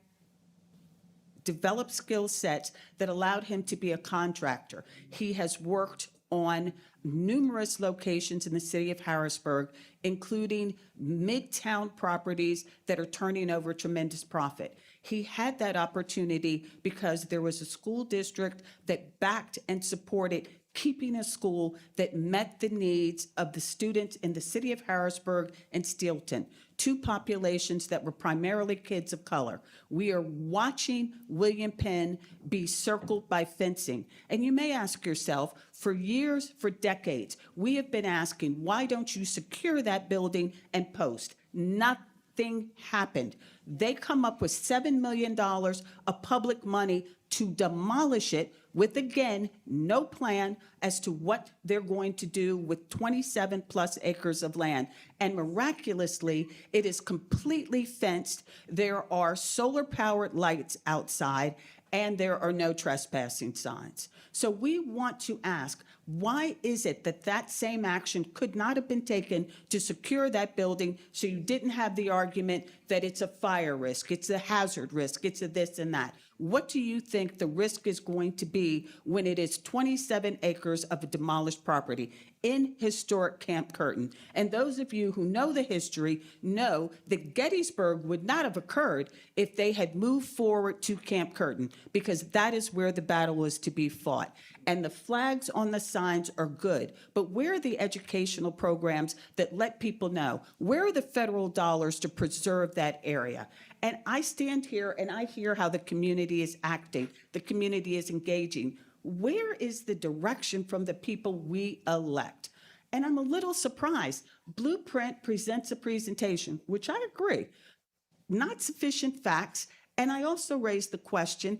developed skill sets that allowed him to be a contractor. He has worked on numerous locations in the city of Harrisburg, including midtown properties that are turning over tremendous profit. He had that opportunity because there was a school district that backed and supported keeping a school that met the needs of the students in the city of Harrisburg and Steelton, 2 populations that were primarily kids of color. We are watching William Penn be circled by fencing. And you may ask yourself, for years, for decades, we have been asking, why don't you secure that building and post? Nothing happened. They come up with $7 million of public money to demolish it with, again, no plan as to what they're going to do with 27 plus acres of land. And miraculously, it is completely fenced. There are solar powered lights outside, and there are no trespassing signs. So we want to ask, why is it that that same action could not have been taken to secure that building so you didn't have the argument that it's a fire risk, it's a hazard risk, it's a this and that? What do you think the risk is going to be when it is 27 acres of a demolished property in historic Camp Curtin? And those of you who know the history know that Gettysburg would not have occurred if they had moved forward to Camp Curtin, because that is where the battle was to be fought. And the flags on the signs are good, but where are the educational programs that let people know? Where are the federal dollars to preserve that area? And I stand here and I hear how the community is acting, the community is engaging. Where is the direction from the people we elect? And I'm a little surprised. Blueprint presents a presentation, which I agree, not sufficient facts. And I also raised the question,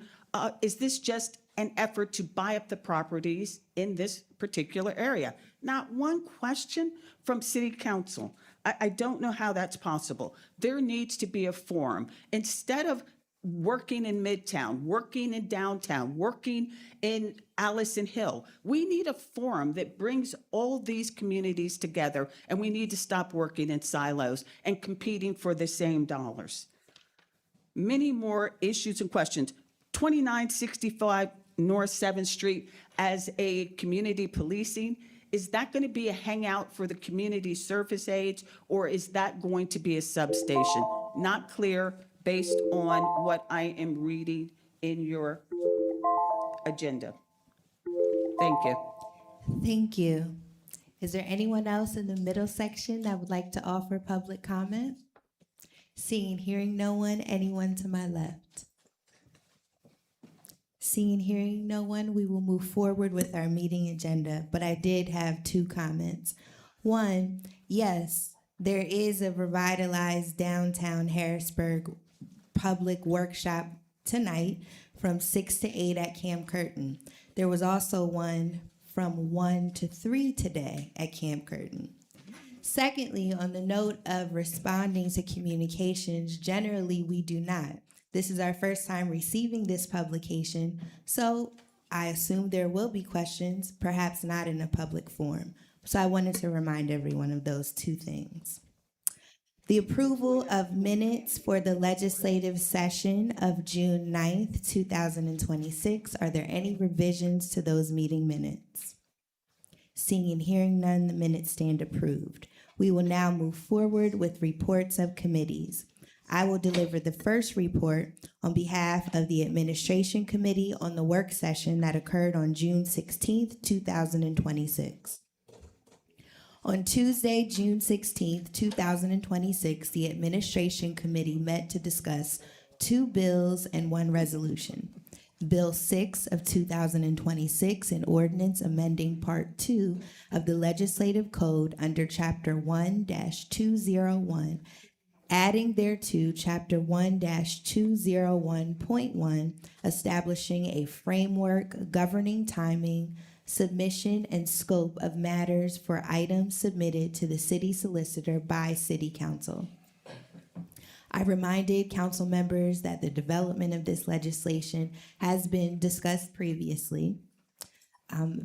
is this just an effort to buy up the properties in this particular area? Not one question from City Council. I don't know how that's possible. There needs to be a forum. Instead of working in Midtown, working in downtown, working in Allison Hill, we need a forum that brings all these communities together, and we need to stop working in silos and competing for the same dollars. Many more issues and questions. 2965 North 7th Street as a community policing, is that going to be a hangout for the community service aides, or is that going to be a substation? Not clear based on what I am reading in your agenda. Thank you. Thank you. Is there anyone else in the middle section that would like to offer public comment? Seeing, hearing no one, anyone to my left? Seeing, hearing no one, we will move forward with our meeting agenda, but I did have 2 comments. One, yes, there is a revitalized downtown Harrisburg public workshop tonight from 6 to 8 at Camp Curtin. There was also one from 1 to 3 today at Camp Curtin. Secondly, on the note of responding to communications, generally we do not. This is our first time receiving this publication, so I assume there will be questions, perhaps not in a public forum. So I wanted to remind everyone of those two things. The approval of minutes for the legislative session of June 9th, 2026. Are there any revisions to those meeting minutes? Seeing and hearing none, the minutes stand approved. We will now move forward with reports of committees. I will deliver the first report on behalf of the Administration Committee on the work session that occurred on June 16th, 2026. On Tuesday, June 16th, 2026, the Administration Committee met to discuss 2 bills and 1 resolution. Bill 6 of 2026, an ordinance amending Part 2 of the Legislative Code under Chapter 1-201, adding thereto Chapter 1-201.1, establishing a framework governing timing, submission, and scope of matters for items submitted to the city solicitor by City Council. I reminded council members that the development of this legislation has been discussed previously.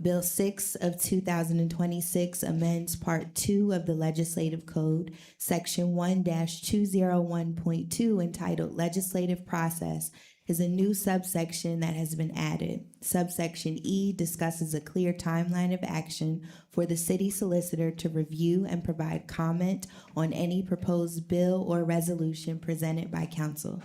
Bill 6 of 2026 amends Part 2 of the Legislative Code, Section 1-201.2, entitled Legislative Process, is a new subsection that has been added. Subsection E discusses a clear timeline of action for the city solicitor to review and provide comment on any proposed bill or resolution presented by council.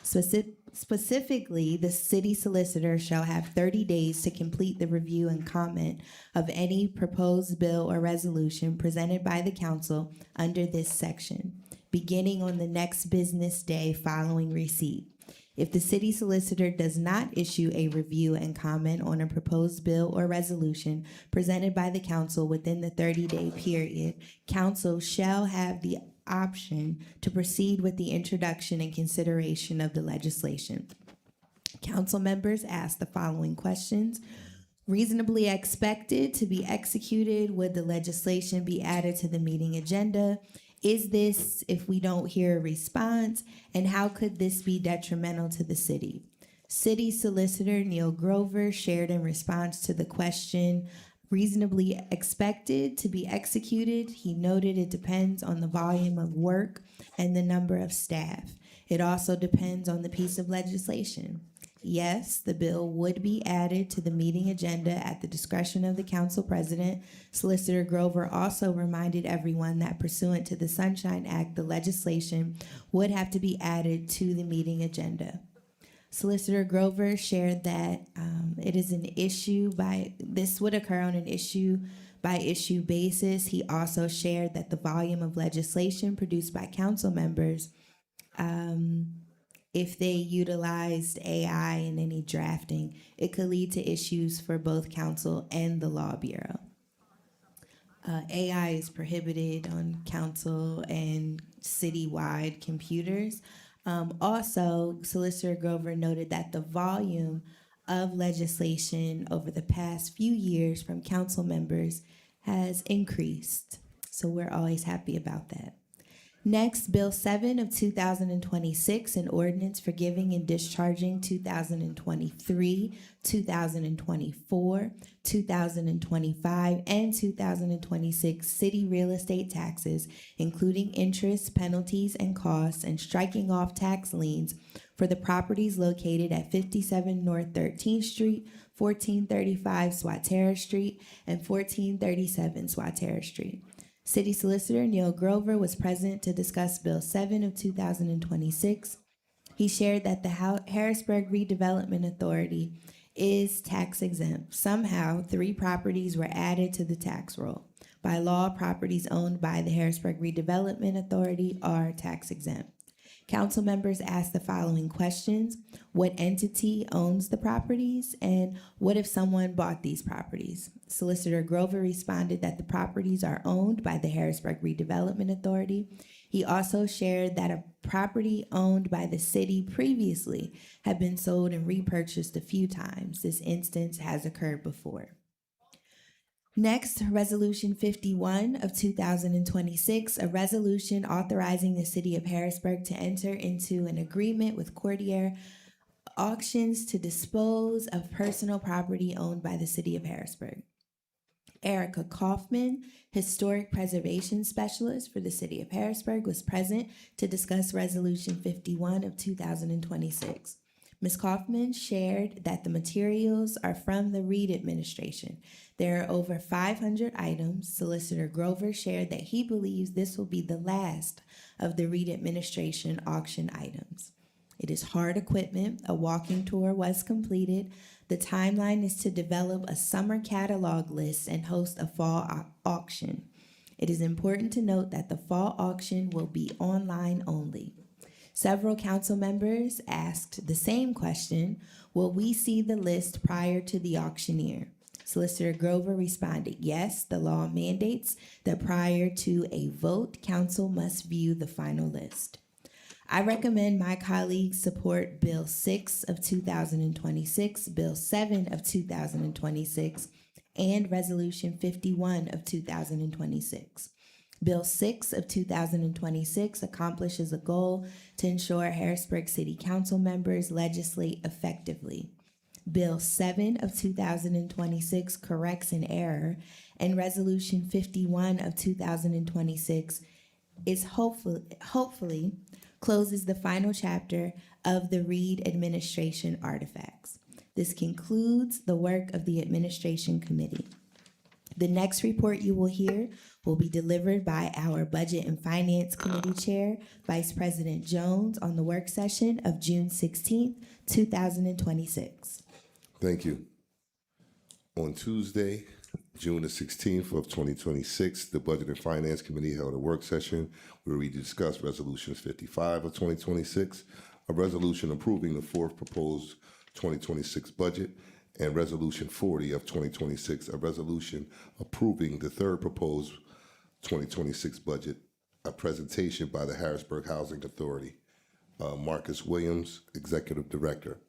Specifically, the city solicitor shall have 30 days to complete the review and comment of any proposed bill or resolution presented by the council under this section, beginning on the next business day following receipt. If the city solicitor does not issue a review and comment on a proposed bill or resolution presented by the council within the 30-day period, council shall have the option to proceed with the introduction and consideration of the legislation. Council members ask the following questions. Reasonably expected to be executed, would the legislation be added to the meeting agenda? Is this if we don't hear a response? And how could this be detrimental to the city? City Solicitor Neil Grover shared in response to the question, reasonably expected to be executed. He noted it depends on the volume of work and the number of staff. It also depends on the piece of legislation. Yes, the bill would be added to the meeting agenda at the discretion of the council president. Solicitor Grover also reminded everyone that pursuant to the Sunshine Act, the legislation would have to be added to the meeting agenda. Solicitor Grover shared that it is an this would occur on an issue by issue basis. He also shared that the volume of legislation produced by council members, if they utilized AI in any drafting, it could lead to issues for both council and the Law Bureau. AI is prohibited on council and citywide computers. Also, Solicitor Grover noted that the volume of legislation over the past few years from council members has increased. So we're always happy about that. Next, Bill 7 of 2026, an ordinance forgiving and discharging 2023, 2024, 2025, and 2026 city real estate taxes, including interest, penalties, and costs, and striking off tax liens for the properties located at 57 North 13th Street, 1435 Swatara Street, and 1437 Swatara Street. City Solicitor Neil Grover was present to discuss Bill 7 of 2026. He shared that the Harrisburg Redevelopment Authority is tax exempt. Somehow, 3 properties were added to the tax roll. By law, properties owned by the Harrisburg Redevelopment Authority are tax exempt. Council members asked the following questions. What entity owns the properties? And what if someone bought these properties? Solicitor Grover responded that the properties are owned by the Harrisburg Redevelopment Authority. He also shared that a property owned by the city previously had been sold and repurchased a few times. This instance has occurred before. Next, Resolution 51 of 2026, a resolution authorizing the city of Harrisburg to enter into an agreement with Courtier Auctions to dispose of personal property owned by the city of Harrisburg. Erica Kaufman, Historic Preservation Specialist for the City of Harrisburg, was present to discuss Resolution 51 of 2026. Ms. Kaufman shared that the materials are from the Reed administration. There are over 500 items. Solicitor Grover shared that he believes this will be the last of the Reed administration auction items. It is hard equipment. A walking tour was completed. The timeline is to develop a summer catalog list and host a fall auction. It is important to note that the fall auction will be online only. Several council members asked the same question: will we see the list prior to the auctioneer? Solicitor Grover responded, yes, the law mandates that prior to a vote, council must view the final list. I recommend my colleagues support Bill 6 of 2026, Bill 7 of 2026, and Resolution 51 of 2026. Bill 6 of 2026 accomplishes a goal to ensure Harrisburg City Council members legislate effectively. Bill 7 of 2026 corrects an error, and Resolution 51 of 2026 is hopefully closes the final chapter of the Reed administration artifacts. This concludes the work of the administration committee. The next report you will hear will be delivered by our Budget and Finance Committee Chair, Vice President Jones, on the work session of June 16th, 2026. Thank you. On Tuesday, June the 16th of 2026, the Budget and Finance Committee held a work session where we discussed Resolutions 55 of 2026, a resolution approving the fourth proposed 2026 budget, and Resolution 40 of 2026, a resolution approving the third proposed 2026 budget, a presentation by the Harrisburg Housing Authority. Marcus Williams, Executive Director.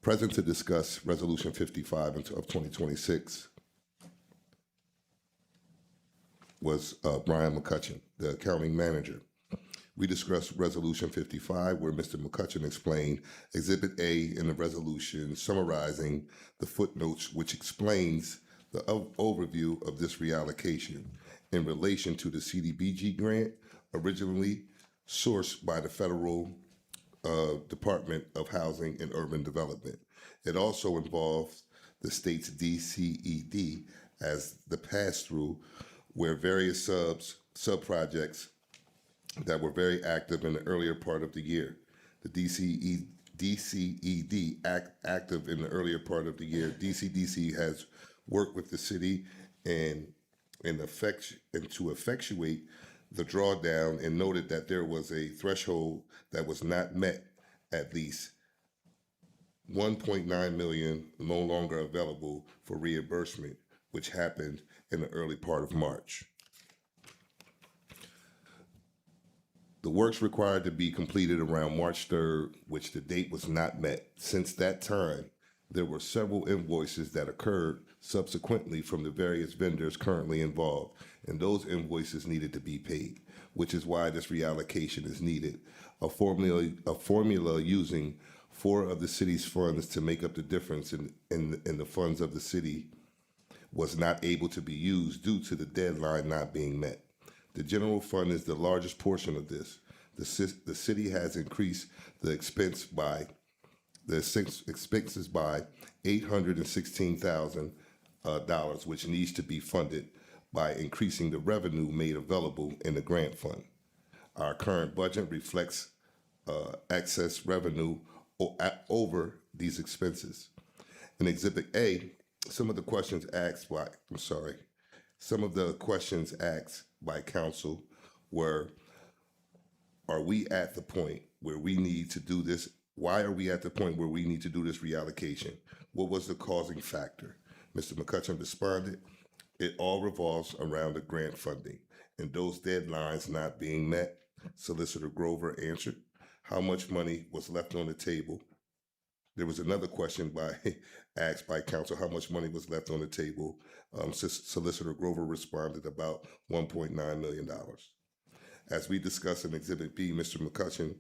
Present to discuss Resolution 55 of 2026 was Brian McCutcheon, the Accounting Manager. We discussed Resolution 55, where Mr. McCutcheon explained Exhibit A in the resolution, summarizing the footnotes, which explains the overview of this reallocation in relation to the CDBG grant, originally sourced by the Federal Department of Housing and Urban Development. It also involves the state's DCED as the pass-through, where various sub-projects that were very active in the earlier part of the year. The DCED active in the earlier part of the year. DCDC has worked with the city and to effectuate the drawdown, and noted that there was a threshold that was not met, at least 1.9 million no longer available for reimbursement, which happened in the early part of March. The works required to be completed around March 3rd, which the date was not met. Since that time, there were several invoices that occurred subsequently from the various vendors currently involved, and those invoices needed to be paid, which is why this reallocation is needed. A formula using 4 of the city's funds to make up the difference in the funds of the city was not able to be used due to the deadline not being met. The general fund is the largest portion of this. The city has increased the expenses by $816,000, which needs to be funded by increasing the revenue made available in the grant fund. Our current budget reflects excess revenue over these expenses. In Exhibit A, some of the questions asked by council were, are we at the point where we need to do this? Why are we at the point where we need to do this reallocation? What was the causing factor? Mr. McCutcheon responded, it all revolves around the grant funding and those deadlines not being met. Solicitor Grover answered, how much money was left on the table? There was another question asked by council, how much money was left on the table? Solicitor Grover responded about $1.9 million. As we discussed in Exhibit B, Mr. McCutcheon,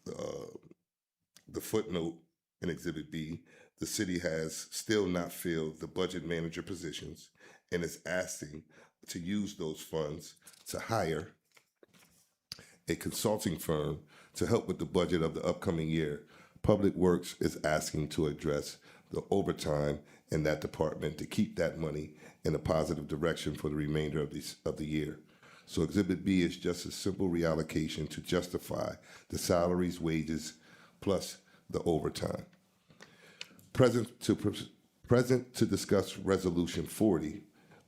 the footnote In Exhibit B, the city has still not filled the budget manager positions and is asking to use those funds to hire a consulting firm to help with the budget of the upcoming year. Public Works is asking to address the overtime in that department to keep that money in a positive direction for the remainder of the year. So Exhibit B is just a simple reallocation to justify the salaries, wages, plus the overtime. Present to discuss Resolution 40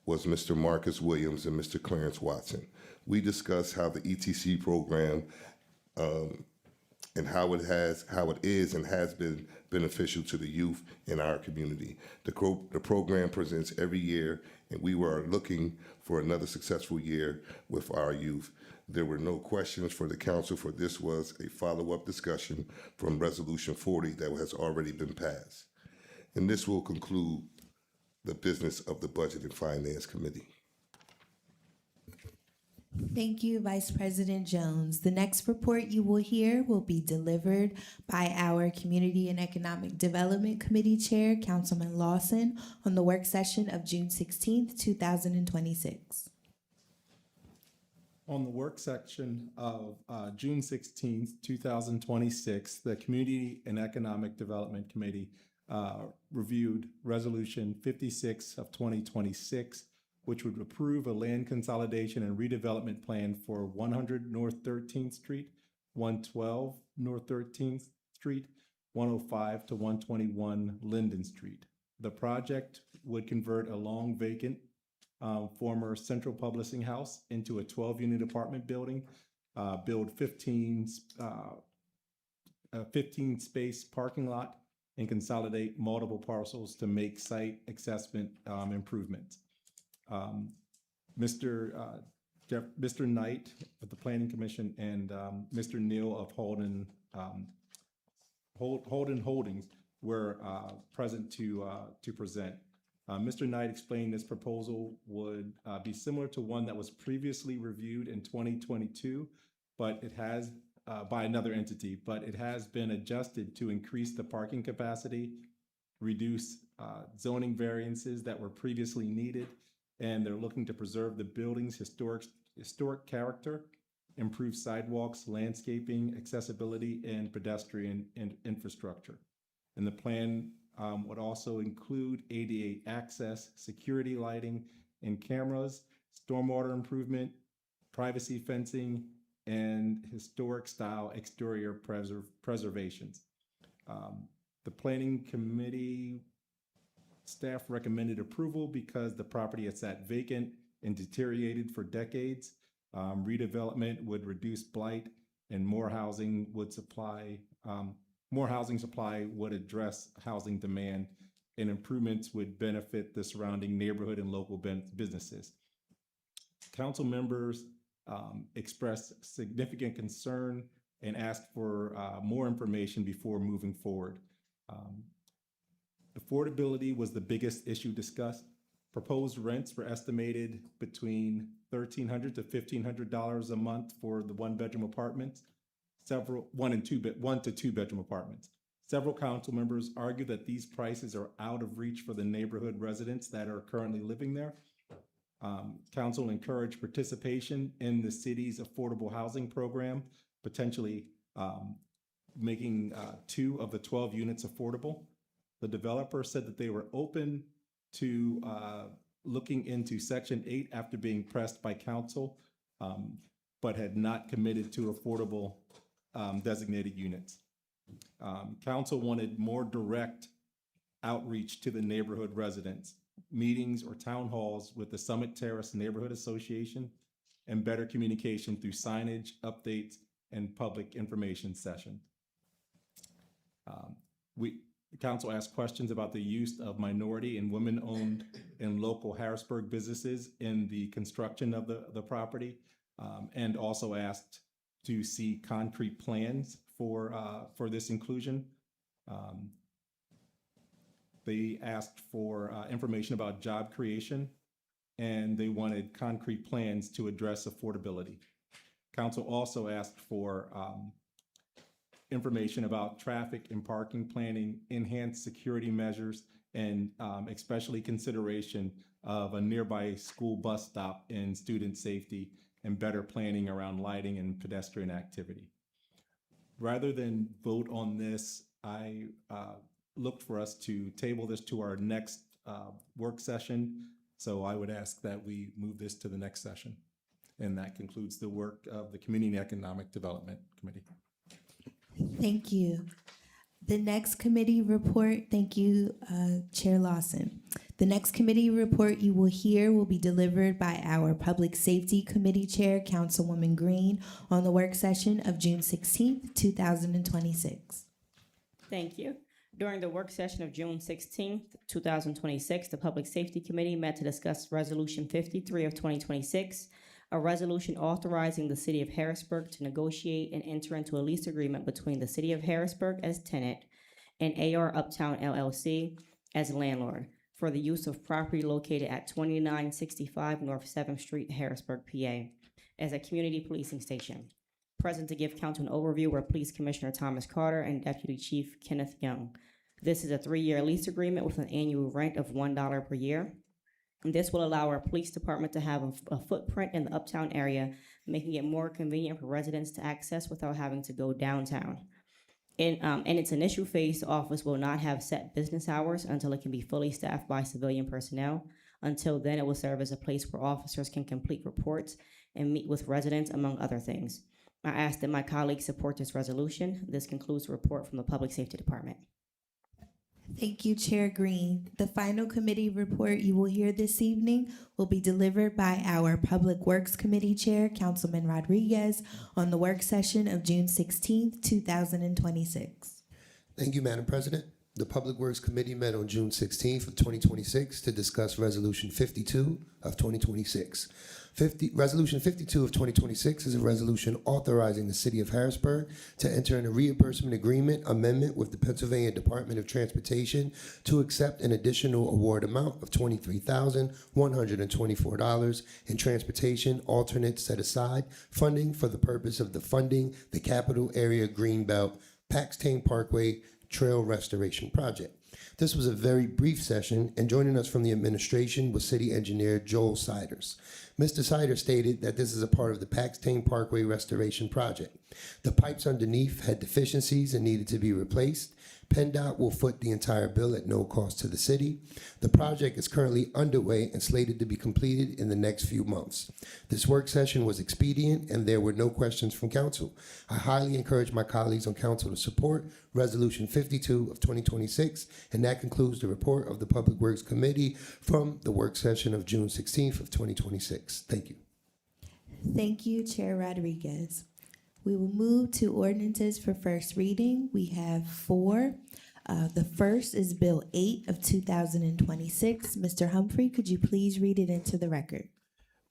was Mr. Marcus Williams and Mr. Clarence Watson. We discussed how the ETC program and how it is and has been beneficial to the youth in our community. The program presents every year, and we were looking for another successful year with our youth. There were no questions for the council, for this was a follow-up discussion from Resolution 40 that has already been passed. And this will conclude the business of the Budget and Finance Committee. Thank you, Vice President Jones. The next report you will hear will be delivered by our Community and Economic Development Committee Chair, Councilman Lawson, on the work session of June 16th, 2026. On the work section of June 16th, 2026, the Community and Economic Development Committee reviewed Resolution 56 of 2026, which would approve a land consolidation and redevelopment plan for 100 North 13th Street, 112 North 13th Street, 105 to 121 Linden Street. The project would convert a long vacant former Central Publishing House into a 12-unit apartment building, build 15-space parking lot, and consolidate multiple parcels to make site assessment improvements. Mr. Knight of the Planning Commission and Mr. Neal of Holden Holdings were present to present. Mr. Knight explained this proposal would be similar to one that was previously reviewed in 2022, but it has by another entity, but it has been adjusted to increase the parking capacity, reduce zoning variances that were previously needed, and they're looking to preserve the building's historic character, improve sidewalks, landscaping, accessibility, and pedestrian infrastructure. And the plan would also include ADA access, security lighting and cameras, stormwater improvement, privacy fencing, and historic style exterior preservations. The Planning Committee staff recommended approval because the property had sat vacant and deteriorated for decades. Redevelopment would reduce blight, and more housing supply would address housing demand, and improvements would benefit the surrounding neighborhood and local businesses. Council members expressed significant concern and asked for more information before moving forward. Affordability was the biggest issue discussed. Proposed rents were estimated between $1,300 to $1,500 a month for the one-bedroom apartments, one to two bedroom apartments. Several council members argue that these prices are out of reach for the neighborhood residents that are currently living there. Council encouraged participation in the city's affordable housing program, potentially making 2 of the 12 units affordable. The developer said that they were open to looking into Section 8 after being pressed by council, but had not committed to affordable designated units. Council wanted more direct outreach to the neighborhood residents, meetings or town halls with the Summit Terrace Neighborhood Association, and better communication through signage, updates, and public information session. The council asked questions about the use of minority and women-owned and local Harrisburg businesses in the construction of the property, and also asked to see concrete plans for this inclusion. They asked for information about job creation, and they wanted concrete plans to address affordability. Council also asked for information about traffic and parking planning, enhanced security measures, and especially consideration of a nearby school bus stop and student safety, and better planning around lighting and pedestrian activity. Rather than vote on this, I looked for us to table this to our next work session. So I would ask that we move this to the next session. And that concludes the work of the Community and Economic Development Committee. Thank you. The next committee report, thank you, Chair Lawson. The next committee report you will hear will be delivered by our Public Safety Committee Chair, Councilwoman Green, on the work session of June 16th, 2026. Thank you. During the work session of June 16th, 2026, the Public Safety Committee met to discuss Resolution 53 of 2026, a resolution authorizing the City of Harrisburg to negotiate and enter into a lease agreement between the City of Harrisburg as tenant and AR Uptown LLC as landlord for the use of property located at 2965 North 7th Street, Harrisburg, PA, as a community policing station. Present to give council an overview were Police Commissioner Thomas Carter and Deputy Chief Kenneth Young. This is a 3-year lease agreement with an annual rent of $1 per year. And this will allow our police department to have a footprint in the Uptown area, making it more convenient for residents to access without having to go downtown. In its initial phase, the office will not have set business hours until it can be fully staffed by civilian personnel. Until then, it will serve as a place where officers can complete reports and meet with residents, among other things. I ask that my colleagues support this resolution. This concludes the report from the Public Safety Department. Thank you, Chair Green. The final committee report you will hear this evening will be delivered by our Public Works Committee Chair, Councilman Rodriguez, on the work session of June 16th, 2026. Thank you, Madam President. The Public Works Committee met on June 16th of 2026 to discuss Resolution 52 of 2026. Resolution 52 of 2026 is a resolution authorizing the City of Harrisburg to enter in a reimbursement agreement amendment with the Pennsylvania Department of Transportation to accept an additional award amount of $23,124 in transportation alternate set aside funding for the purpose of funding the Capital Area Greenbelt Paxton Parkway Trail Restoration Project. This was a very brief session, and joining us from the administration was City Engineer Joel Siders. Mr. Siders stated that this is a part of the Paxton Parkway Restoration Project. The pipes underneath had deficiencies and needed to be replaced. PennDOT will foot the entire bill at no cost to the city. The project is currently underway and slated to be completed in the next few months. This work session was expedient and there were no questions from council. I highly encourage my colleagues on council to support Resolution 52 of 2026, and that concludes the report of the Public Works Committee from the work session of June 16th of 2026. Thank you. Thank you, Chair Rodriguez. We will move to ordinances for first reading. We have 4. The first is Bill 8 of 2026. Mr. Humphrey, could you please read it into the record?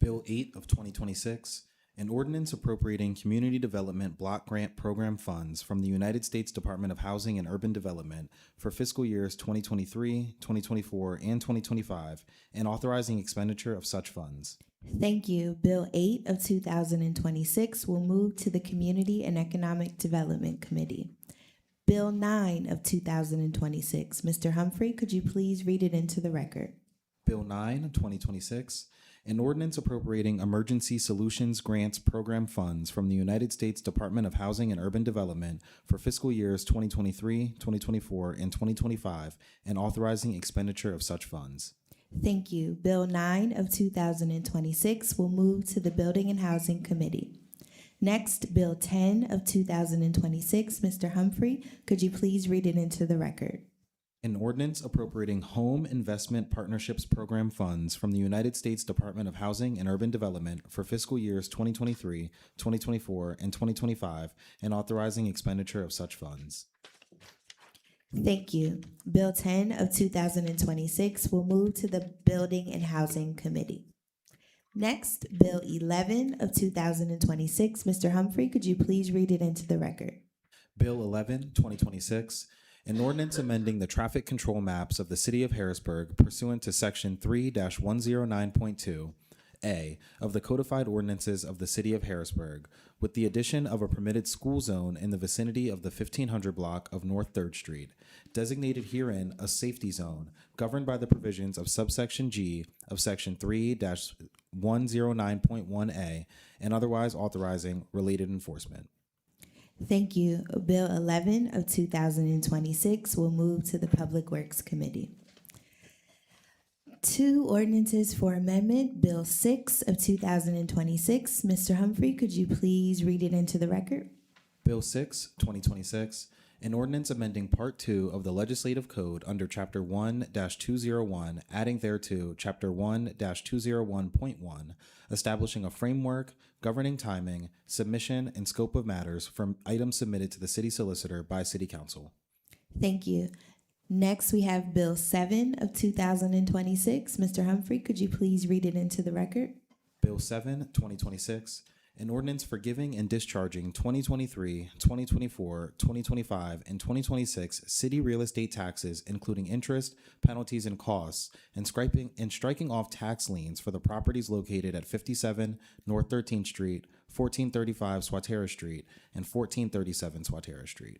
Bill 8 of 2026, an ordinance appropriating community development block grant program funds from the United States Department of Housing and Urban Development for fiscal years 2023, 2024, and 2025, and authorizing expenditure of such funds. Thank you. Bill 8 of 2026 will move to the Community and Economic Development Committee. Bill 9 of 2026. Mr. Humphrey, could you please read it into the record? Bill 9 of 2026, an ordinance appropriating Emergency Solutions Grants Program funds from the United States Department of Housing and Urban Development for fiscal years 2023, 2024, and 2025, and authorizing expenditure of such funds. Thank you. Bill 9 of 2026 will move to the Building and Housing Committee. Next, Bill 10 of 2026. Mr. Humphrey, could you please read it into the record? An ordinance appropriating Home Investment Partnerships Program funds from the United States Department of Housing and Urban Development for fiscal years 2023, 2024, and 2025, and authorizing expenditure of such funds. Thank you. Bill 10 of 2026 will move to the Building and Housing Committee. Next, Bill 11 of 2026. Mr. Humphrey, could you please read it into the record? Bill 11, 2026, an ordinance amending the traffic control maps of the City of Harrisburg pursuant to Section 3-109.2, A of the codified ordinances of the City of Harrisburg, with the addition of a permitted school zone in the vicinity of the 1500 block of North 3rd Street, designated herein a safety zone, governed by the provisions of subsection G of Section 3-109.1A, and otherwise authorizing related enforcement. Thank you. Bill 11 of 2026 will move to the Public Works Committee. Two ordinances for amendment. Bill 6 of 2026. Mr. Humphrey, could you please read it into the record? Bill 6, 2026, an ordinance amending Part 2 of the Legislative Code under Chapter 1-201, adding thereto Chapter 1-201.1, establishing a framework governing timing, submission, and scope of matters for items submitted to the city solicitor by City Council. Thank you. Next, we have Bill 7 of 2026. Mr. Humphrey, could you please read it into the record? Bill 7, 2026, an ordinance for giving and discharging 2023, 2024, 2025, and 2026 city real estate taxes, including interest, penalties, and costs, and striking off tax liens for the properties located at 57 North 13th Street, 1435 Swatara Street, and 1437 Swatara Street.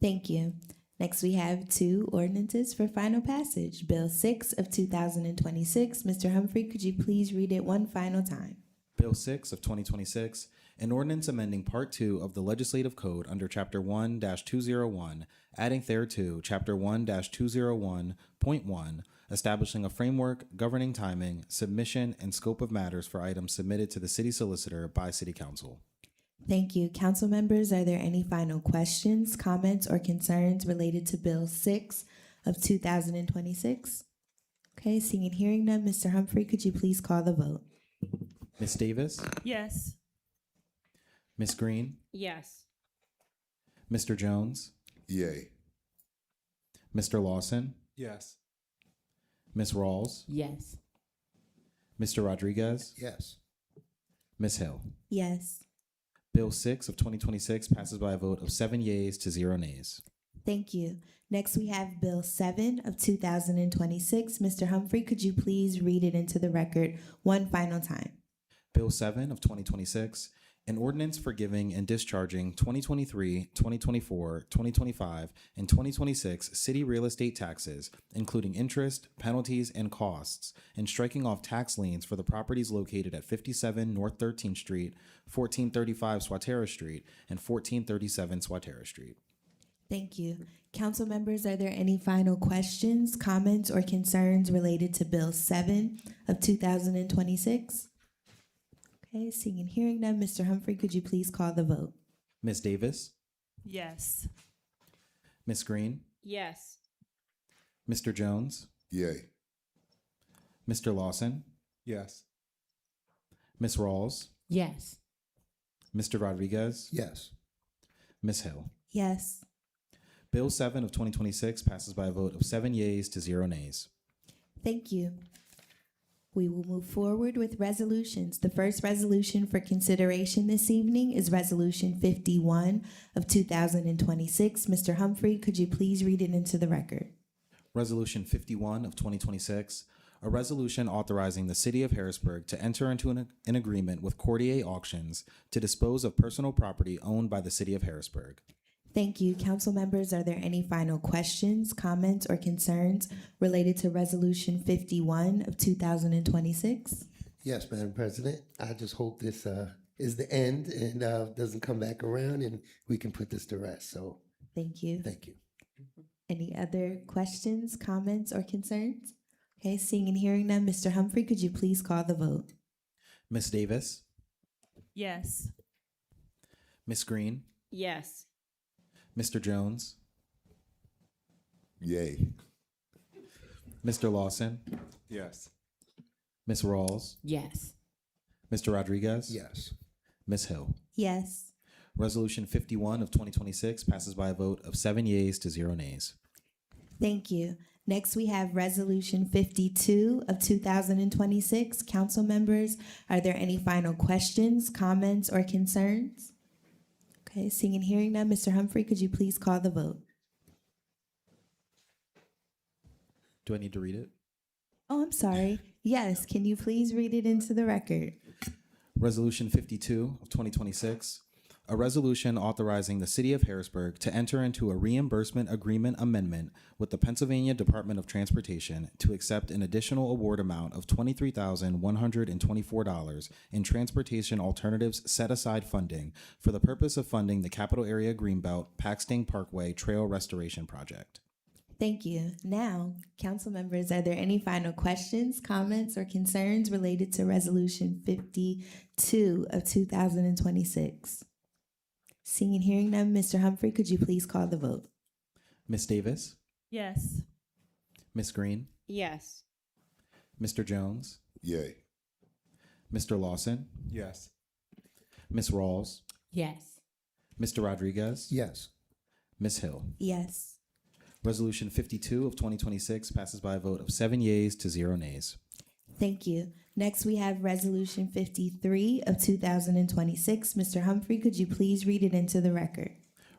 Thank you. Next, we have two ordinances for final passage. Bill 6 of 2026. Mr. Humphrey, could you please read it one final time? Bill 6 of 2026, an ordinance amending Part 2 of the Legislative Code under Chapter 1-201, adding thereto Chapter 1-201.1, establishing a framework governing timing, submission, and scope of matters for items submitted to the city solicitor by City Council. Thank you. Council members, are there any final questions, comments, or concerns related to Bill 6 of 2026? Okay, seeing and hearing none, Mr. Humphrey, could you please call the vote? Ms. Davis? Yes. Ms. Green? Yes. Mr. Jones? Yay. Mr. Lawson? Yes. Ms. Rawls? Yes. Mr. Rodriguez? Yes. Ms. Hill? Yes. Bill 6 of 2026 passes by a vote of 7 yeas to 0 nays. Thank you. Next, we have Bill 7 of 2026. Mr. Humphrey, could you please read it into the record one final time? Bill 7 of 2026, an ordinance for giving and discharging 2023, 2024, 2025, and 2026 city real estate taxes, including interest, penalties, and costs, and striking off tax liens for the properties located at 57 North 13th Street, 1435 Swatara Street, and 1437 Swatara Street. Thank you. Council members, are there any final questions, comments, or concerns related to Bill 7 of 2026? Okay, seeing and hearing none, Mr. Humphrey, could you please call the vote? Ms. Davis? Yes. Ms. Green? Yes. Mr. Jones? Yay. Mr. Lawson? Yes. Ms. Rawls? Yes. Mr. Rodriguez? Yes. Ms. Hill? Yes. Bill 7 of 2026 passes by a vote of 7 yeas to 0 nays. Thank you. We will move forward with resolutions. The first resolution for consideration this evening is Resolution 51 of 2026. Mr. Humphrey, could you please read it into the record? Resolution 51 of 2026, a resolution authorizing the City of Harrisburg to enter into an agreement with Courtier Auctions to dispose of personal property owned by the City of Harrisburg. Thank you. Council members, are there any final questions, comments, or concerns related to Resolution 51 of 2026? Yes, Madam President. I just hope this is the end and doesn't come back around and we can put this to rest. So Thank you. thank you. Any other questions, comments, or concerns? Okay, seeing and hearing none, Mr. Humphrey, could you please call the vote? Ms. Davis? Yes. Ms. Green? Yes. Mr. Jones? Yay. Mr. Lawson? Yes. Ms. Rawls? Yes. Mr. Rodriguez? Yes. Ms. Hill? Yes. Resolution 51 of 2026 passes by a vote of 7 yeas to 0 nays. Thank you. Next, we have Resolution 52 of 2026. Council members, are there any final questions, comments, or concerns? Okay, seeing and hearing none, Mr. Humphrey, could you please call the vote? Do I need to read it? Oh, I'm sorry. Yes, can you please read it into the record? Resolution 52 of 2026, a resolution authorizing the City of Harrisburg to enter into a reimbursement agreement amendment with the Pennsylvania Department of Transportation to accept an additional award amount of $23,124 in transportation alternatives set-aside funding for the purpose of funding the Capital Area Greenbelt Paxton Parkway Trail Restoration Project. Thank you. Now, council members, are there any final questions, comments, or concerns related to Resolution 52 of 2026? Seeing and hearing none, Mr. Humphrey, could you please call the vote? Ms. Davis, Yes. Ms. Green, Yes. Mr. Jones, Yay. Mr. Lawson, Yes. Ms. Rawls, Yes. Mr. Rodriguez, Yes. Ms. Hill. Yes. Resolution 52 of 2026 passes by a vote of 7 yeas to 0 nays. Thank you. Next, we have Resolution 53 of 2026. Mr. Humphrey, could you please read it into the record?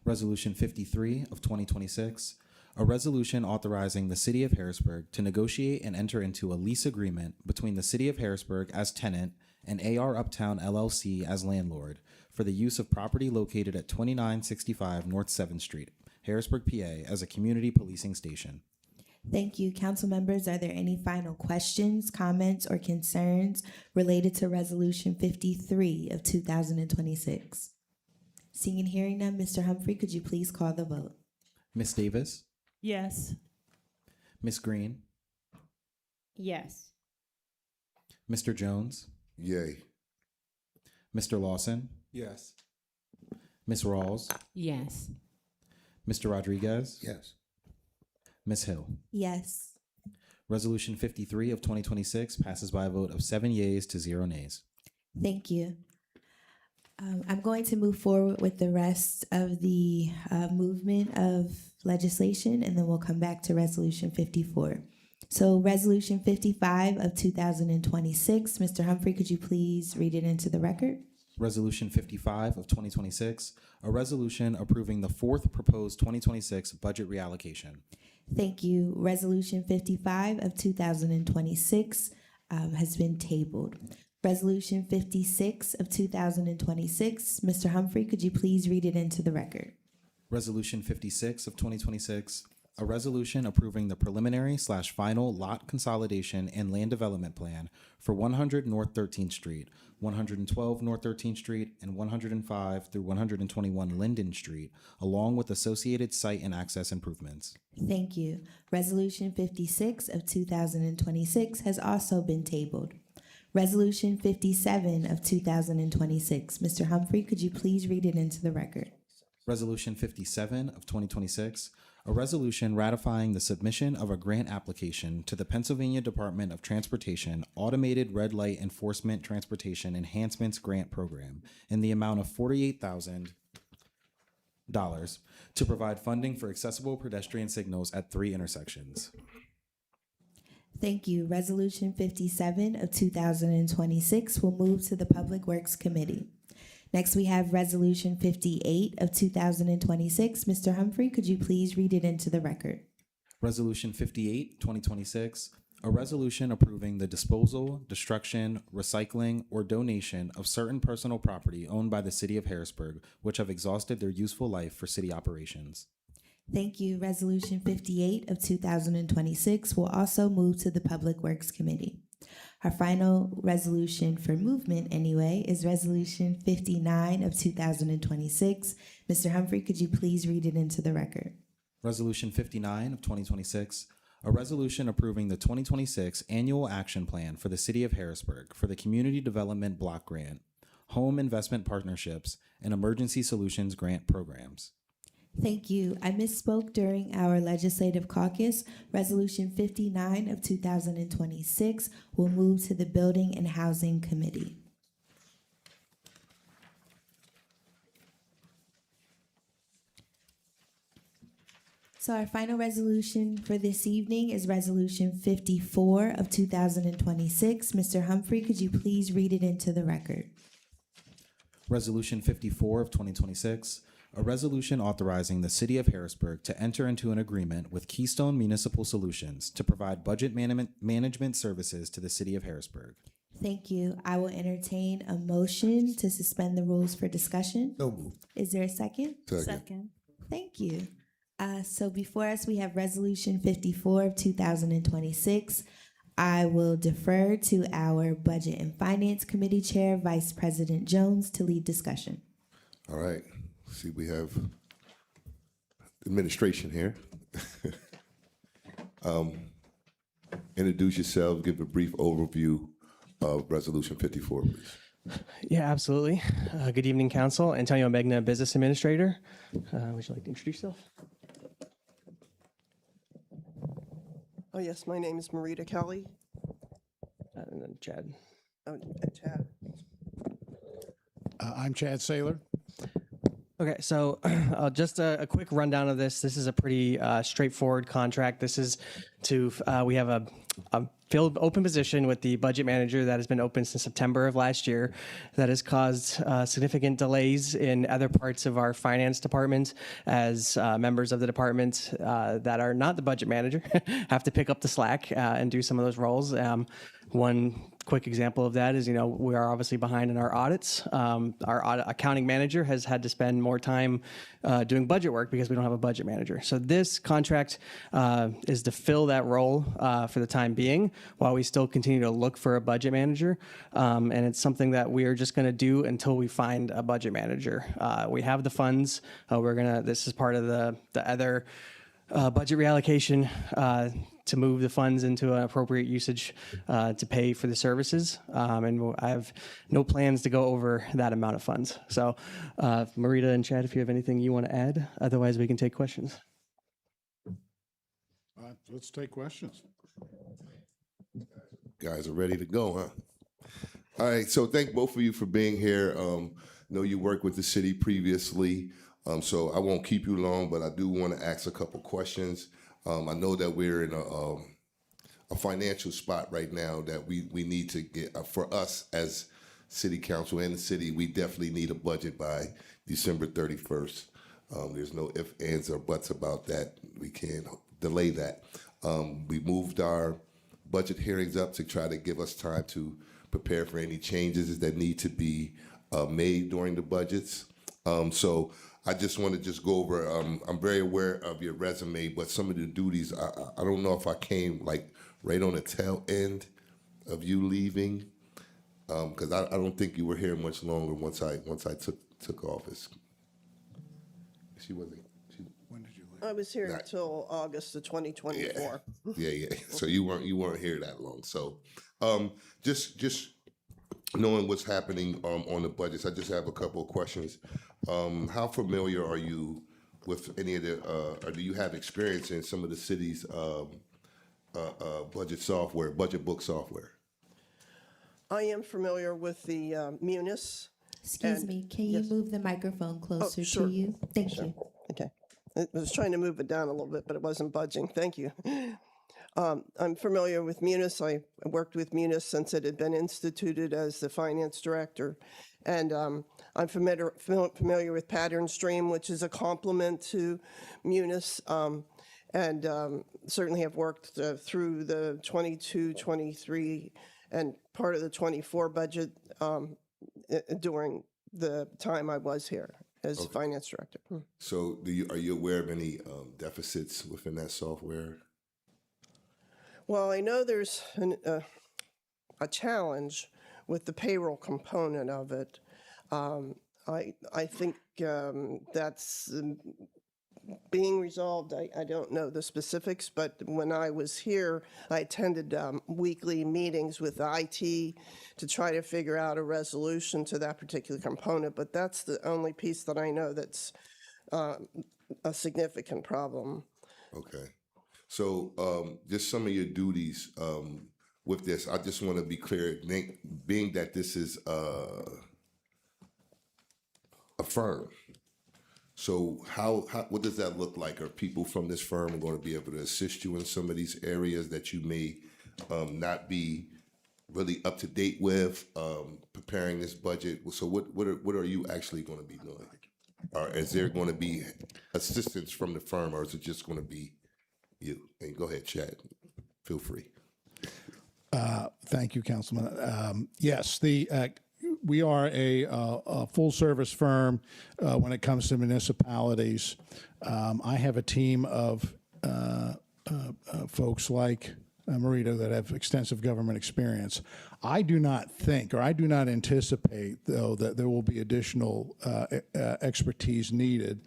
Resolution 53 of 2026, a resolution authorizing the City of Harrisburg to negotiate and enter into a lease agreement between the City of Harrisburg as tenant and AR Uptown LLC as landlord for the use of property located at 2965 North 7th Street, Harrisburg, PA, as a community policing station. Thank you. Council members, are there any final questions, comments, or concerns related to Resolution 53 of 2026? Seeing and hearing none, Mr. Humphrey, could you please call the vote? Ms. Davis, Yes. Ms. Green, Yes. Mr. Jones, Yay. Mr. Lawson, Yes. Ms. Rawls, Yes. Mr. Rodriguez, Yes. Ms. Hill. Yes. Resolution 53 of 2026 passes by a vote of 7 yeas to 0 nays. Thank you. I'm going to move forward with the rest of the movement of legislation, and then we'll come back to Resolution 54. So Resolution 55 of 2026, Mr. Humphrey, could you please read it into the record? Resolution 55 of 2026, a resolution approving the fourth proposed 2026 budget reallocation. Thank you. Resolution 55 of 2026 has been tabled. Resolution 56 of 2026, Mr. Humphrey, could you please read it into the record? Resolution 56 of 2026, a resolution approving the preliminary/final lot consolidation and land development plan for 100 North 13th Street, 112 North 13th Street, and 105 through 121 Linden Street, along with associated site and access improvements. Thank you. Resolution 56 of 2026 has also been tabled. Resolution 57 of 2026. Mr. Humphrey, could you please read it into the record? Resolution 57 of 2026, a resolution ratifying the submission of a grant application to the Pennsylvania Department of Transportation Automated Red Light Enforcement Transportation Enhancements Grant Program in the amount of $48,000 to provide funding for accessible pedestrian signals at 3 intersections. Thank you. Resolution 57 of 2026 will move to the Public Works Committee. Next, we have Resolution 58 of 2026. Mr. Humphrey, could you please read it into the record? Resolution 58, 2026, a resolution approving the disposal, destruction, recycling, or donation of certain personal property owned by the City of Harrisburg, which have exhausted their useful life for city operations. Thank you. Resolution 58 of 2026 will also move to the Public Works Committee. Our final resolution for movement, anyway, is Resolution 59 of 2026. Mr. Humphrey, could you please read it into the record? Resolution 59 of 2026, a resolution approving the 2026 Annual Action Plan for the City of Harrisburg for the Community Development Block Grant, Home Investment Partnerships, and Emergency Solutions Grant Programs. Thank you. I misspoke during our legislative caucus. Resolution 59 of 2026 will move to the Building and Housing Committee. So our final resolution for this evening is Resolution 54 of 2026. Mr. Humphrey, could you please read it into the record? Resolution 54 of 2026, A resolution authorizing the City of Harrisburg to enter into an agreement with Keystone Municipal Solutions to provide budget management services to the City of Harrisburg. Thank you. I will entertain a motion to suspend the rules for discussion. So moved. Is there a second? Second. Thank you. So before us, we have Resolution 54 of 2026. I will defer to our Budget and Finance Committee Chair, Vice President Jones, to lead discussion. All right. See, we have administration here. Introduce yourself, give a brief overview of Resolution 54, please. Yeah, absolutely. Good evening, Council. Antonio Megna, Business Administrator. Would you like to introduce yourself? Oh, yes, my name is Marita Kelly. And then Chad. Oh, and Chad. I'm Chad Saylor. Okay, so just a quick rundown of this. This is a pretty straightforward contract. This is to, we have a filled open position with the budget manager that has been open since September of last year that has caused significant delays in other parts of our finance department as members of the department that are not the budget manager have to pick up the slack and do some of those roles. One quick example of that is, we are obviously behind in our audits. Our accounting manager has had to spend more time doing budget work because we don't have a budget manager. So this contract is to fill that role for the time being while we still continue to look for a budget manager. And it's something that we are just going to do until we find a budget manager. We have the funds. This is part of the other budget reallocation to move the funds into an appropriate usage to pay for the services. And I have no plans to go over that amount of funds. So Marita and Chad, if you have anything you want to add, otherwise we can take questions. Let's take questions. Guys are ready to go, huh? All right, so thank both of you for being here. Know you worked with the city previously, so I won't keep you long, but I do want to ask a couple questions. I know that we're in a financial spot right now that we need to get, for us as city council and the city, we definitely need a budget by December 31st. There's no ifs, ands, or buts about that. We can't delay that. We moved our budget hearings up to try to give us time to prepare for any changes that need to be made during the budgets. So I just want to just go over, I'm very aware of your resume, but some of the duties, I don't know if I came like right on the tail end of you leaving, because I don't think you were here much longer once I took office. She wasn't. When did you leave? I was here until August of 2024. Yeah. So you weren't here that long. So just knowing what's happening on the budgets, I just have a couple of questions. How familiar are you with any of the, or do you have experience in some of the city's budget book software? I am familiar with the Munis. Excuse me, can you move the microphone closer sure. to you? Thank you. Okay. I was trying to move it down a little bit, but it wasn't budging. Thank you. I'm familiar with Munis. I worked with Munis since it had been instituted as the finance director. And I'm familiar with Pattern Stream, which is a complement to Munis, and certainly have worked through the 22, 23, and part of the 24 budget during the time I was here as finance director. So are you aware of any deficits within that software? Well, I know there's a challenge with the payroll component of it. I think that's being resolved. I don't know the specifics, but when I was here, I attended weekly meetings with IT to try to figure out a resolution to that particular component, but that's the only piece that I know that's a significant problem. Okay. So just some of your duties with this, I just want to be clear, being that this is a firm. So what does that look like? Are people from this firm going to be able to assist you in some of these areas that you may not be really up to date with, preparing this budget? So what are you actually going to be doing? Or is there going to be assistance from the firm, or is it just going to be you? And go ahead, Chad. Feel free. Thank you, Councilman. Yes, we are a full-service firm when it comes to municipalities. I have a team of folks like Marita that have extensive government experience. I do not think, or I do not anticipate, though, that there will be additional expertise needed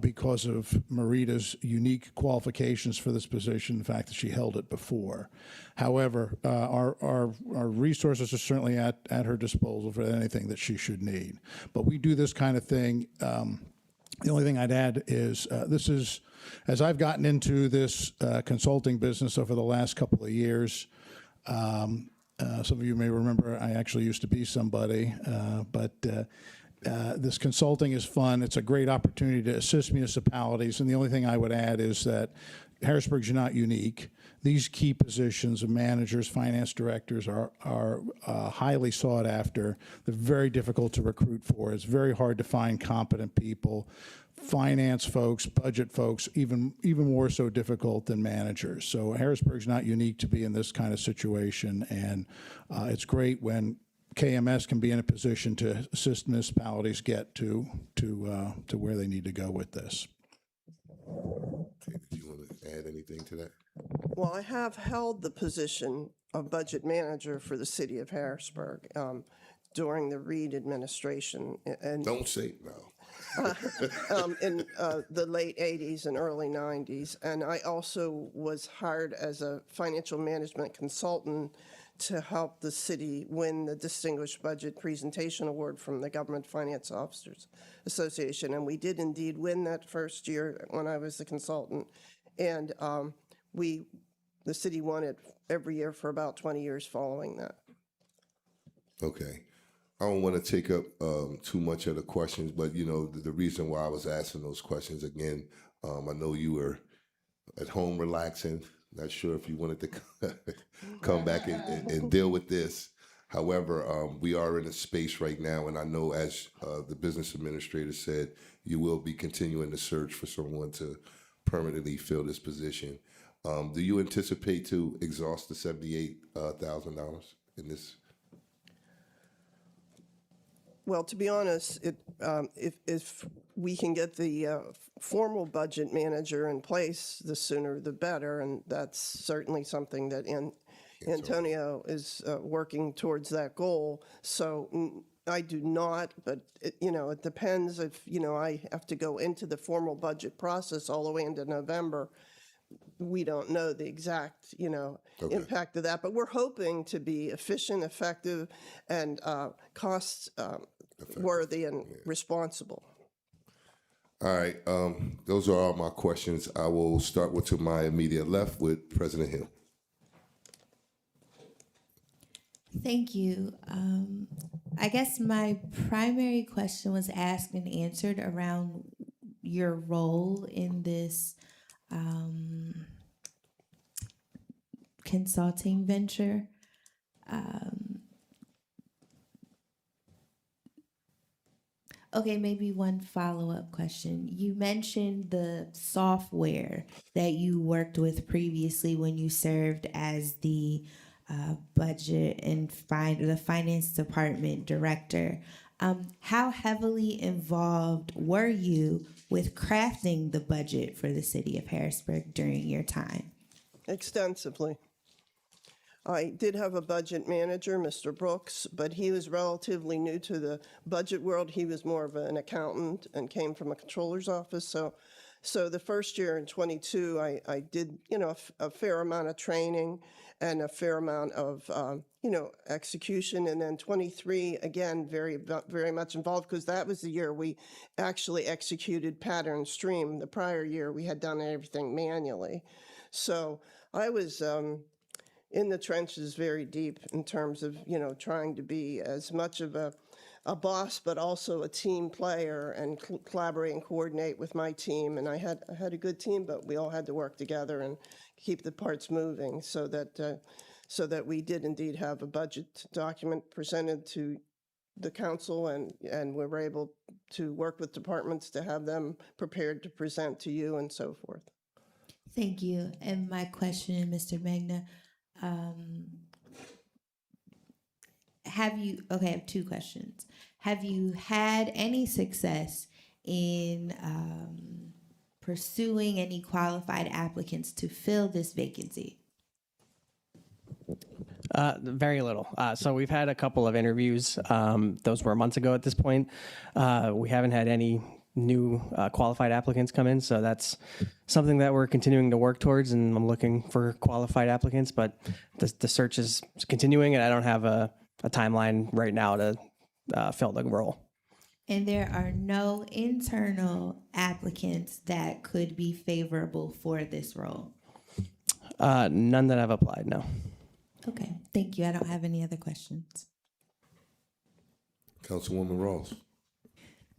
because of Marita's unique qualifications for this position, the fact that she held it before. However, our resources are certainly at her disposal for anything that she should need. But we do this kind of thing. The only thing I'd add is this is, as I've gotten into this consulting business over the last couple of years, some of you may remember I actually used to be somebody, but this consulting is fun. It's a great opportunity to assist municipalities. And the only thing I would add is that Harrisburg's not unique. These key positions of managers, finance directors are highly sought after. They're very difficult to recruit for. It's very hard to find competent people. Finance folks, budget folks, even more so difficult than managers. So Harrisburg's not unique to be in this kind of situation, and it's great when KMS can be in a position to assist municipalities get to where they need to go with this. Okay, did you want to add anything to that? Well, I have held the position of budget manager for the city of Harrisburg during the Reed administration. And Don't say no. in the late 80s and early 90s. And I also was hired as a financial management consultant to help the city win the Distinguished Budget Presentation Award from the Government Finance Officers Association. And we did indeed win that first year when I was the consultant. And the city won it every year for about 20 years following that. Okay. I don't want to take up too much of the questions, but you know, the reason why I was asking those questions again, I know you were at home relaxing, not sure if you wanted to come back and deal with this. However, we are in a space right now, and I know as the business administrator said, you will be continuing to search for someone to permanently fill this position. Do you anticipate to exhaust the $78,000 in this? Well, to be honest, if we can get the formal budget manager in place, the sooner the better, and that's certainly something that Antonio is working towards that goal. So I do not, but it depends if I have to go into the formal budget process all the way into November. We don't know the exact, impact of that, but we're hoping to be efficient, effective, and cost worthy and responsible. All right, those are all my questions. I will start with to my immediate left with President Hill. Thank you. I guess my primary question was asked and answered around your role in this consulting venture. Okay, maybe one follow-up question. You mentioned the software that you worked with previously when you served as the budget and the finance department director. How heavily involved were you with crafting the budget for the city of Harrisburg during your time? Extensively. I did have a budget manager, Mr. Brooks, but he was relatively new to the budget world. He was more of an accountant and came from a controller's office. So the first year in 22, I did, a fair amount of training and a fair amount of, execution. And then 23, again, very, very much involved because that was the year we actually executed pattern stream. The prior year, we had done everything manually. So I was in the trenches very deep in terms of, trying to be as much of a boss, but also a team player and collaborate and coordinate with my team. And I had a good team, but we all had to work together and keep the parts moving so that we did indeed have a budget document presented to the council, and we were able to work with departments to have them prepared to present to you and so forth. Thank you. And my question, Mr. Magna, I have two questions. Have you had any success in pursuing any qualified applicants to fill this vacancy? Very little. So we've had a couple of interviews. Those were months ago at this point. We haven't had any new qualified applicants come in. So that's something that we're continuing to work towards, and I'm looking for qualified applicants, but the search is continuing, and I don't have a timeline right now to fill the role. And there are no internal applicants that could be favorable for this role? None that have applied, no. Okay, thank you. I don't have any other questions. Councilwoman Ross.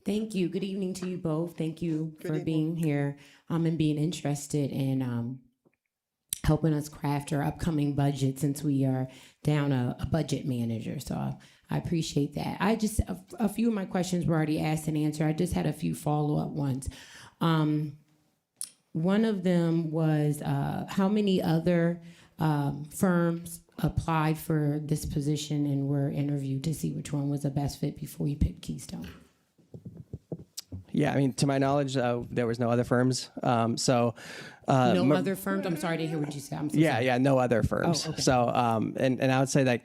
Thank you. Good evening to you both. Thank you Good for evening. being here and being interested in helping us craft our upcoming budget, since we are down a budget manager. So I appreciate that. A few of my questions were already asked and answered. I just had a few follow-up ones. One of them was how many other firms applied for this position and were interviewed to see which one was the best fit before you picked Keystone? Yeah, I mean, to my knowledge, there was no other firms. No other firms? I'm sorry to hear what you said. I'm so sorry. Yeah, no other firms. Oh, okay. So, and I would say that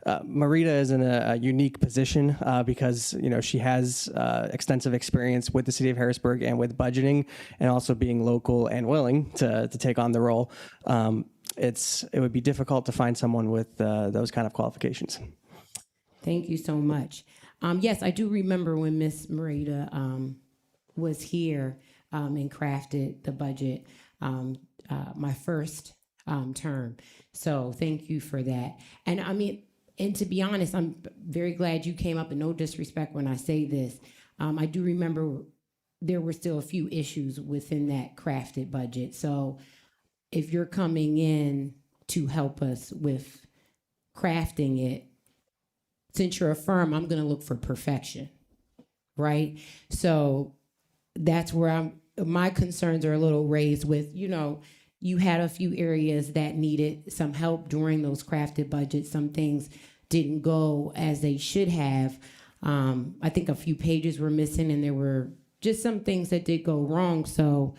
Marita is in a unique position because, you know, she has extensive experience with the city of Harrisburg and with budgeting, and also being local and willing to take on the role. It would be difficult to find someone with those kind of qualifications. Thank you so much. Yes, I do remember when Miss Marita was here and crafted the budget my first term. So thank you for that. And I mean, and to be honest, I'm very glad you came up, and no disrespect when I say this. I do remember there were still a few issues within that crafted budget. So if you're coming in to help us with crafting it, since you're a firm, I'm going to look for perfection, right? So that's where my concerns are a little raised with, you know, you had a few areas that needed some help during those crafted budgets. Some things didn't go as they should have. I think a few pages were missing, and there were just some things that did go wrong. So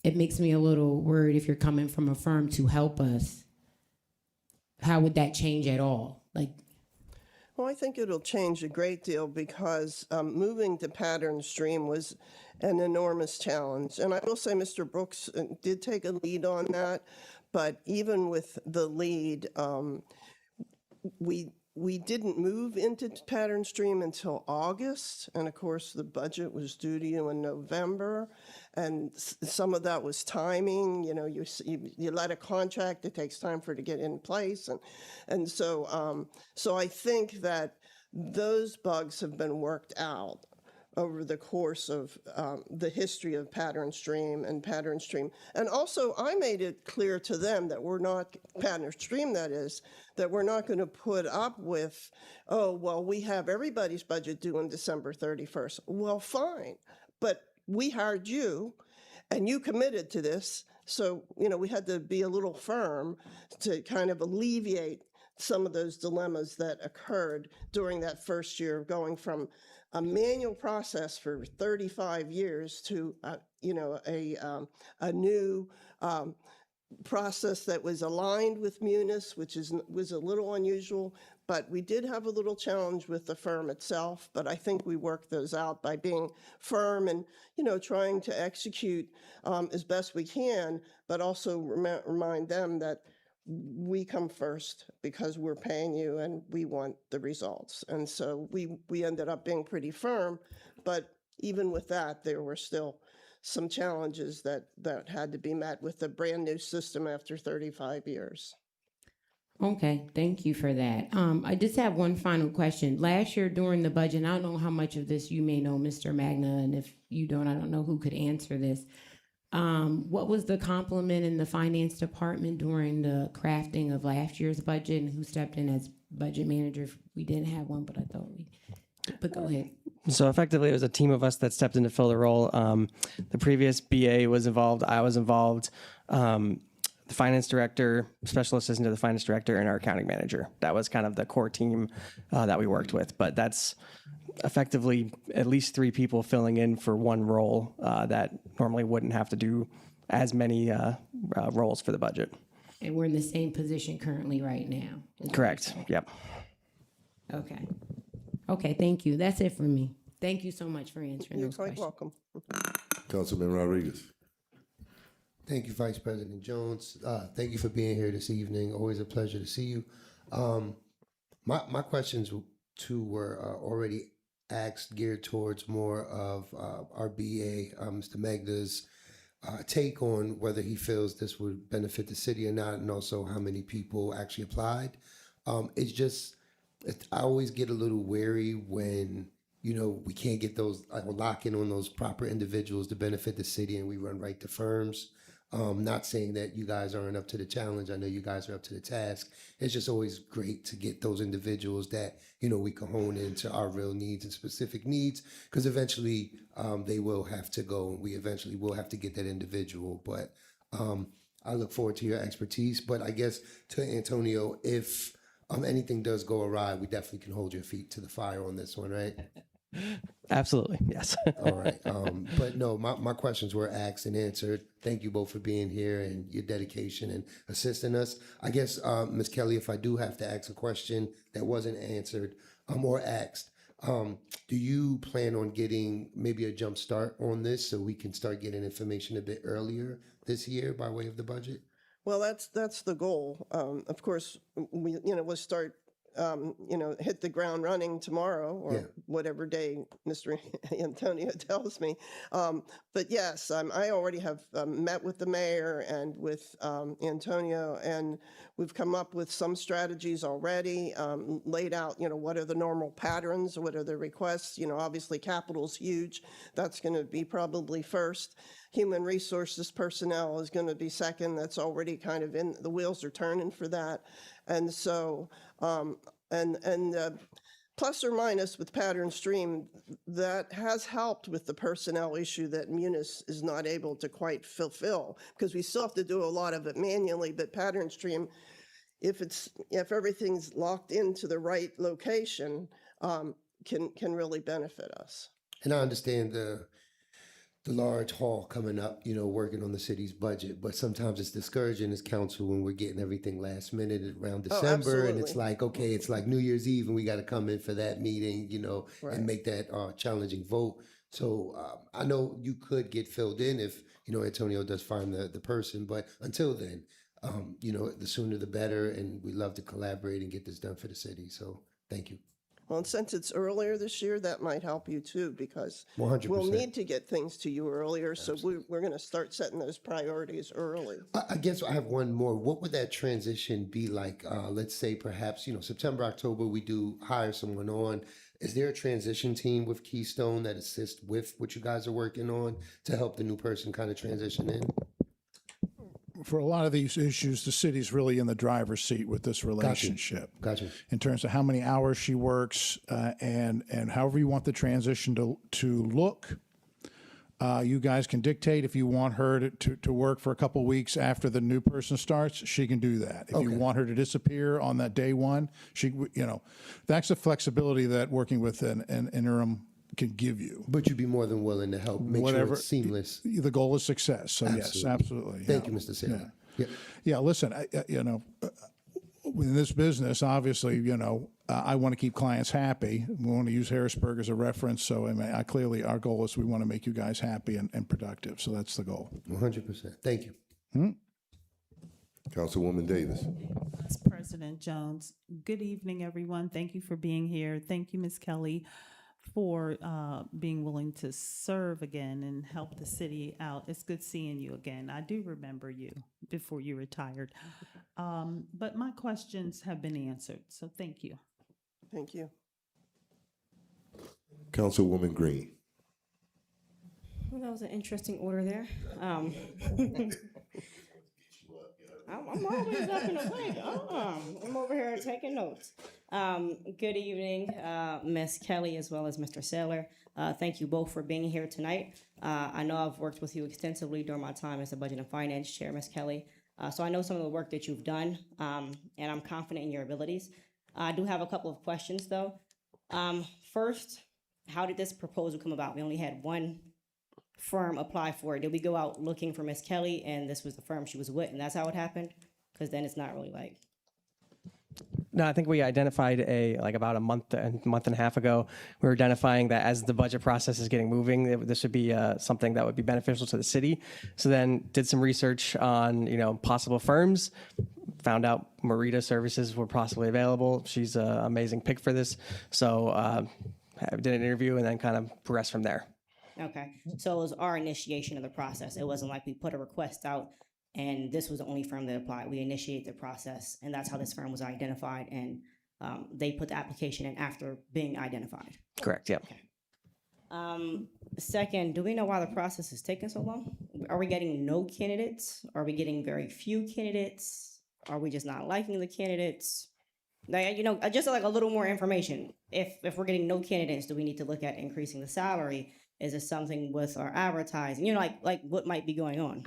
it makes me a little worried if you're coming from a firm to help us. How would that change at all? Well, I think it'll change a great deal because moving to Pattern Stream was an enormous challenge. And I will say Mr. Brooks did take a lead on that, but even with the lead, we didn't move into Pattern Stream until August. And of course, the budget was due to you in November. And some of that was timing. You know, you let a contract, it takes time for it to get in place. And so I think that those bugs have been worked out over the course of the history of Pattern Stream. And also, I made it clear to them that we're not, Pattern Stream that is, that we're not going to put up with, oh, well, we have everybody's budget due on December 31st. Well, fine, but we hired you, and you committed to this. So, you know, we had to be a little firm to kind of alleviate some of those dilemmas that occurred during that first year of going from a manual process for 35 years to, you know, a new process that was aligned with Munis, which was a little unusual, but we did have a little challenge with the firm itself. But I think we worked those out by being firm and, you know, trying to execute as best we can, but also remind them that we come first because we're paying you and we want the results. And so we ended up being pretty firm, but even with that, there were still some challenges that had to be met with the brand new system after 35 years. Okay, thank you for that. I just have one final question. Last year during the budget, and I don't know how much of this you may know, Mr. Magna, and if you don't, I don't know who could answer this. What was the complement in the finance department during the crafting of last year's budget, and who stepped in as budget manager? We didn't have one, but I thought we But go ahead. So effectively, it was a team of us that stepped in to fill the role. The previous BA was involved. I was involved. The finance director, special assistant to the finance director, and our accounting manager. That was kind of the core team that we worked with. But that's effectively at least 3 people filling in for one role that normally wouldn't have to do as many roles for the budget. And we're in the same position currently right now. Correct. Yep. Okay. Okay, thank you. That's it for me. Thank you so much for answering You're those quite questions. welcome. Councilman Rodriguez. Thank you, Vice President Jones. Thank you for being here this evening. Always a pleasure to see you. My questions too were already asked, geared towards more of our BA, Mr. Magda's take on whether he feels this would benefit the city or not, and also how many people actually applied. It's just, I always get a little wary when, you know, we can't get those, lock in on those proper individuals to benefit the city and we run right to firms. Not saying that you guys aren't up to the challenge. I know you guys are up to the task. It's just always great to get those individuals that, you know, we can hone into our real needs and specific needs, because eventually they will have to go and we eventually will have to get that individual. But I look forward to your expertise. But I guess to Antonio, if anything does go awry, we definitely can hold your feet to the fire on this one, right? Absolutely. Yes. All right. But no, my questions were asked and answered. Thank you both for being here and your dedication and assisting us. I guess, Ms. Kelly, if I do have to ask a question that wasn't answered or asked, do you plan on getting maybe a jump start on this so we can start getting information a bit earlier this year by way of the budget? Well, that's the goal. Of course, we'll start, hit the ground running tomorrow or whatever day Mr. Antonio tells me. But yes, I already have met with the mayor and with Antonio, and we've come up with some strategies already, laid out, what are the normal patterns, what are the requests. Obviously capital's huge. That's going to be probably first. Human resources personnel is going to be second. That's already kind of the wheels are turning for that. And so, plus or minus with Pattern Stream, that has helped with the personnel issue that Munis is not able to quite fulfill, because we still have to do a lot of it manually. But Pattern Stream, if everything's locked into the right location, can really benefit us. And I understand the large haul coming up, working on the city's budget. But sometimes it's discouraging as council when we're getting everything last minute around December. And it's like, okay, it's like New Year's Eve and we got to come in for that meeting, and make that challenging vote. So I know you could get filled in if, Antonio does find the person. But until then, the sooner the better. And we love to collaborate and get this done for the city. So thank you. Well, and since it's earlier this year, that might help you too, because 100%. we'll need to get things to you earlier. So we're going to start setting those priorities early. I guess I have one more. What would that transition be like? Let's say perhaps, September, October, we do hire someone on. Is there a transition team with Keystone that assists with what you guys are working on to help the new person kind of transition in? For a lot of these issues, the city's really in the driver's seat with this relationship. Gotcha. In terms of how many hours she works, and however you want the transition to look, you guys can dictate. If you want her to work for a couple of weeks after the new person starts, she can do that. If you want her to disappear on that day one, that's the flexibility that working with an interim can give you. But you'd be more than willing to help make sure it's seamless. The goal is success. So yes, absolutely. Thank you, Mr. Saylor. Yeah. Listen, in this business, obviously, I want to keep clients happy. We want to use Harrisburg as a reference. So clearly our goal is we want to make you guys happy and productive. So that's the goal. 100%. Thank you. Councilwoman Davis. Vice President Jones, good evening, everyone. Thank you for being here. Thank you, Ms. Kelly, for being willing to serve again and help the city out. It's good seeing you again. I do remember you before you retired. But my questions have been answered, so thank you. Thank you. Councilwoman Green. Well, that was an interesting order there. I'm always up and awake. I'm over here taking notes. Good evening, Ms. Kelly, as well as Mr. Saylor. Thank you both for being here tonight. I know I've worked with you extensively during my time as the Budget and Finance Chair, Ms. Kelly. So I know some of the work that you've done, and I'm confident in your abilities. I do have a couple of questions, though. First, how did this proposal come about? We only had one firm apply for it. Did we go out looking for Miss Kelly and this was the firm she was with and that's how it happened? Because then it's not really like. No, I think we identified about a month and a half ago, we were identifying that as the budget process is getting moving, this would be something that would be beneficial to the city. So then did some research on, possible firms, found out Marita Services were possibly available. She's an amazing pick for this. So I did an interview and then kind of progressed from there. Okay, so it was our initiation of the process. It wasn't like we put a request out and this was the only firm that applied. We initiated the process and that's how this firm was identified and they put the application in after being identified. Correct, yeah. Okay. Second, do we know why the process is taking so long? Are we getting no candidates? Are we getting very few candidates? Are we just not liking the candidates? Just like a little more information. If we're getting no candidates, do we need to look at increasing the salary? Is it something with our advertising? Like what might be going on?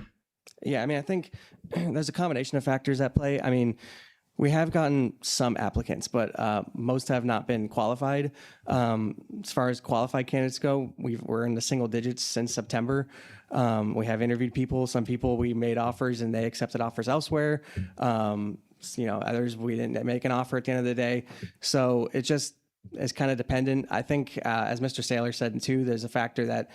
Yeah, I think there's a combination of factors at play. We have gotten some applicants, but most have not been qualified. As far as qualified candidates go, we're in the single digits since September. We have interviewed people. Some people we made offers and they accepted offers elsewhere. Others we didn't make an offer at the end of the day. So it just is kind of dependent. I think, as Mr. Saylor said too, there's a factor that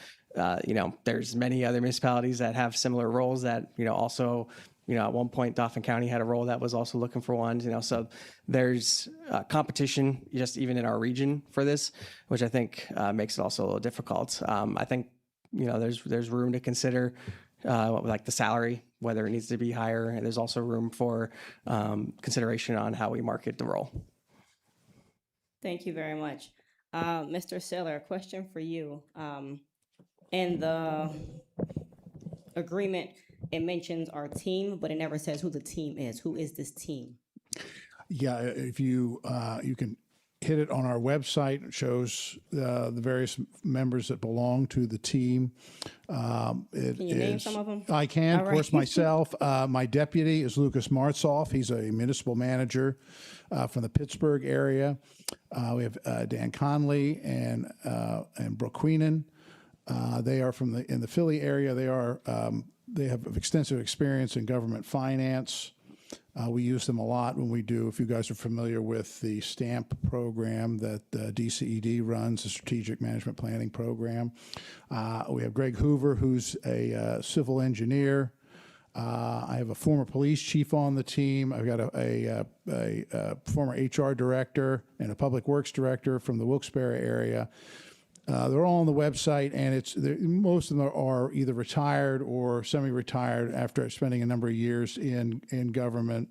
there's many other municipalities that have similar roles that also. At one point, Dauphin County had a role that was also looking for one. So there's competition just even in our region for this, which I think makes it also a little difficult. I think there's room to consider like the salary, whether it needs to be higher, and there's also room for consideration on how we market the role. Thank you very much. Mr. Saylor, a question for you. In the agreement, it mentions our team, but it never says who the team is. Who is this team? Yeah, if you can hit it on our website, it shows the various members that belong to the team. Can you name some of them? I can, All of course, right. myself. My deputy is Lucas Martzoff. He's a municipal manager from the Pittsburgh area. We have Dan Conley and Brooke Queenan. They are in the Philly area. They have extensive experience in government finance. We use them a lot when we do, if you guys are familiar with the STAMP program that DCED runs, the Strategic Management Planning Program. We have Greg Hoover, who's a civil engineer. I have a former police chief on the team. I've got a former HR director and a public works director from the Wilkes-Barre area. They're all on the website, and most of them are either retired or semi-retired after spending a number of years in government,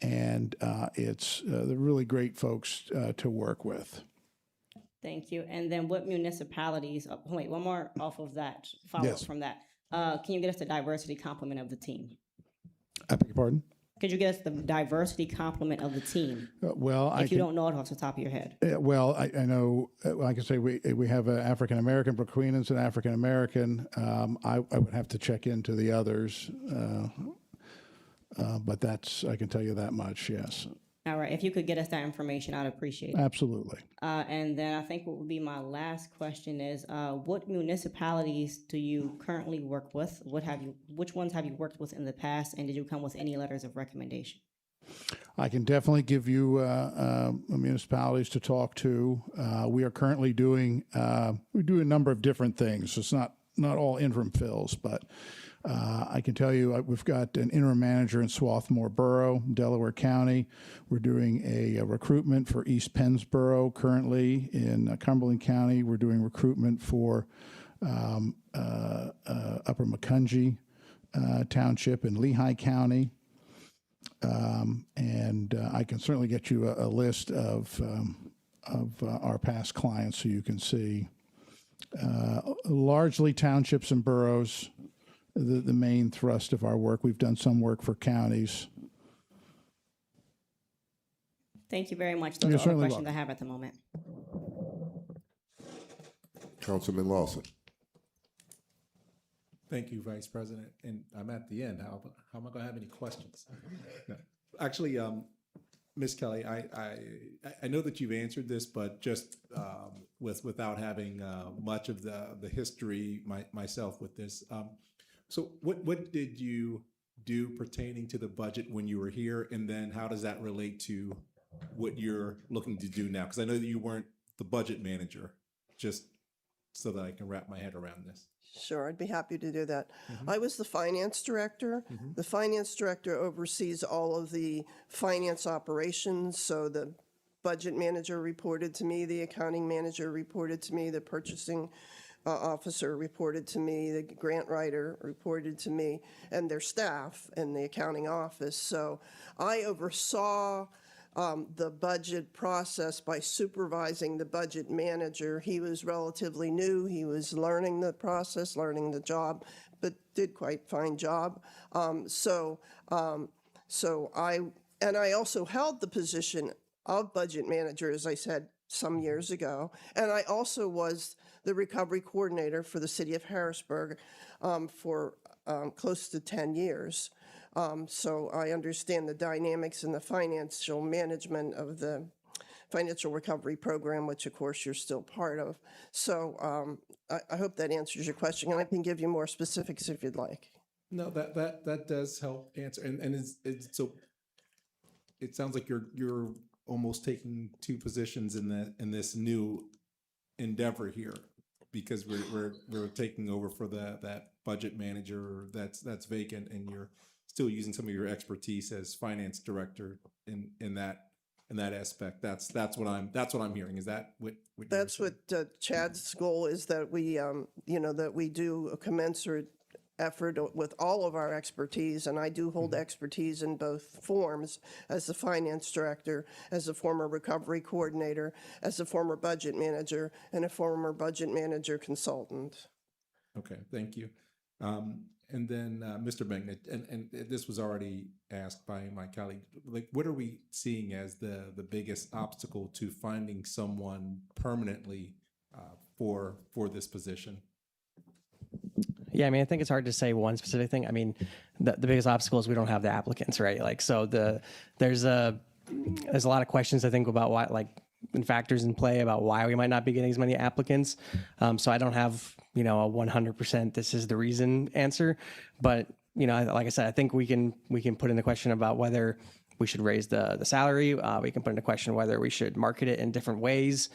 and they're really great folks to work with. Thank you. And then what municipalities, wait, one more off of that, follow up from that. Can you get us the diversity complement of the team? I beg your pardon? Could you get us the diversity complement of the team? If you don't know it off the top of your head. I know. I can say we have an African American. Brooke Queenan's an African American. I would have to check into the others, but I can tell you that much. Yes. All right. If you could get us that information, I'd appreciate it. Absolutely. And then I think what would be my last question is, what municipalities do you currently work with? Which ones have you worked with in the past, and did you come with any letters of recommendation? I can definitely give you municipalities to talk to. We are currently we do a number of different things. It's not all interim fills, but I can tell you we've got an interim manager in Swarthmore Borough, Delaware County. We're doing a recruitment for East Pennsboro currently in Cumberland County. We're doing recruitment for Upper Macungie Township in Lehigh County. And I can certainly get you a list of our past clients so you can see. Largely townships and boroughs, the main thrust of our work. We've done some work for counties, Thank you very much. Those You're are all the certainly questions I have at the moment. Councilman Lawson. Thank you, Vice President. And I'm at the end. How am I going to have any questions? No. Actually, Ms. Kelly, I know that you've answered this, but just without having much of the history myself with this. So what did you do pertaining to the budget when you were here? And then how does that relate to what you're looking to do now? Because I know that you weren't the budget manager, just so that I can wrap my head around this. Sure, I'd be happy to do that. I was the finance director. The finance director oversees all of the finance operations. So the budget manager reported to me, the accounting manager reported to me, the purchasing officer reported to me, the grant writer reported to me, and their staff in the accounting office. So I oversaw the budget process by supervising the budget manager. He was relatively new. He was learning the process, learning the job, but did quite fine job. So I also held the position of budget manager, as I said, some years ago. And I also was the recovery coordinator for the city of Harrisburg for close to 10 years. So I understand the dynamics and the financial management of the financial recovery program, which of course you're still part of. So I hope that answers your question, and I can give you more specifics if you'd like. No, that does help answer. And it's so it sounds like you're almost taking two positions in this new endeavor here, because we're taking over for that budget manager that's vacant, and you're still using some of your expertise as finance director in that aspect. That's what I'm hearing. Is that what That's what Chad's goal is, that we that we do a commensurate effort with all of our expertise, and I do hold expertise in both forms as the finance director, as a former recovery coordinator, as a former budget manager, and a former budget manager consultant. Okay, thank you. And then Mr. Magnet, and this was already asked by my colleague, like, what are we seeing as the biggest obstacle to finding someone permanently for this position? Yeah, I mean, I think it's hard to say one specific thing. I mean, the biggest obstacle is we don't have the applicants, right? Like, so there's a lot of questions, I think, about why, like, and factors in play about why we might not be getting as many applicants. So I don't have, a 100% this is the reason answer, but, like I said, I think we can put in the question about whether we should raise the salary. We can put in a question whether we should market it in different ways.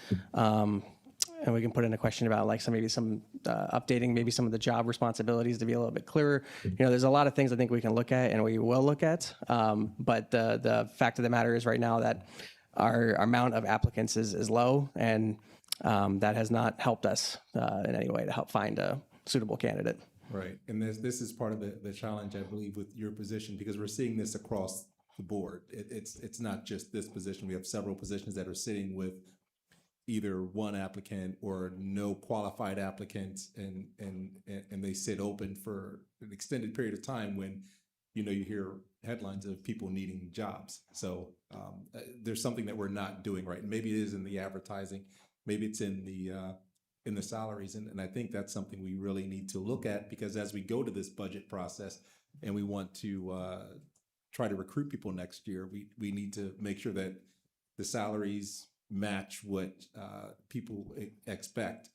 And we can put in a question about like some updating maybe some of the job responsibilities to be a little bit clearer. There's a lot of things I think we can look at and we will look at. But the fact of the matter is right now that our amount of applicants is low, and that has not helped us in any way to help find a suitable candidate. Right, and this is part of the challenge, I believe, with your position, because we're seeing this across the board. It's not just this position. We have several positions that are sitting with either one applicant or no qualified applicants, and they sit open for an extended period of time when you hear headlines of people needing jobs. So there's something that we're not doing right. And maybe it is in the advertising, maybe it's in the salaries, and I think that's something we really need to look at, because as we go to this budget process and we want to try to recruit people next year, we need to make sure that the salaries match what people expect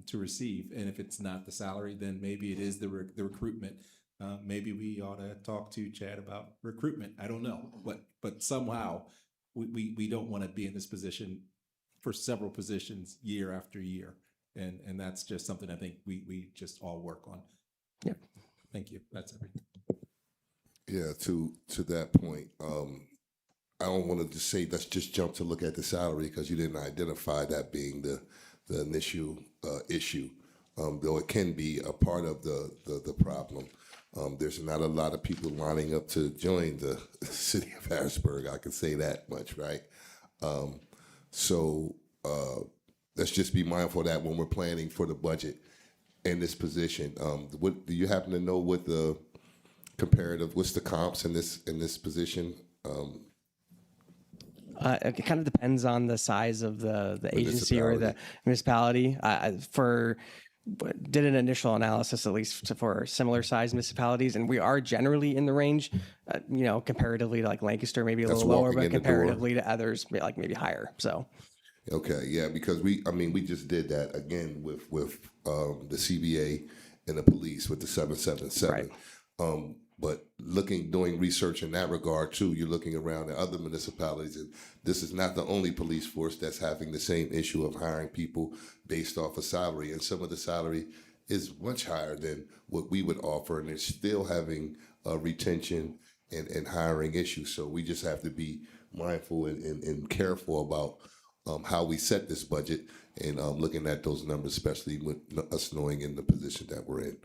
to receive. And if it's not the salary, then maybe it is the recruitment. Maybe we ought to talk to Chad about recruitment. I don't know, but somehow we don't want to be in this position for several positions year after year, and that's just something I think we just all work on. Yeah. Thank you. That's everything. Yeah. To that point, I don't want to just say let's just jump to look at the salary, because you didn't identify that being the initial issue, though it can be a part of the problem. There's not a lot of people lining up to join the city of Harrisburg. I can say that much, right? So let's just be mindful of that when we're planning for the budget in this position. What do you happen to know what the comparative? What's the comps in this position? It kind of depends on the size of the agency or the municipality. Did an initial analysis, at least for similar sized municipalities, and we are generally in the range, comparatively to like Lancaster, maybe a That's little lower, walking but in the door. comparatively to others, maybe higher. So. Okay, yeah, because we just did that again with the CBA and the police with the 777. But doing research in that regard too, you're looking around at other municipalities, and this is not the only police force that's having the same issue of hiring people based off of salary, and some of the salary is much higher than what we would offer, and they're still having retention and hiring issues. So we just have to be mindful and careful about how we set this budget and looking at those numbers, especially with us knowing in the position that we're in.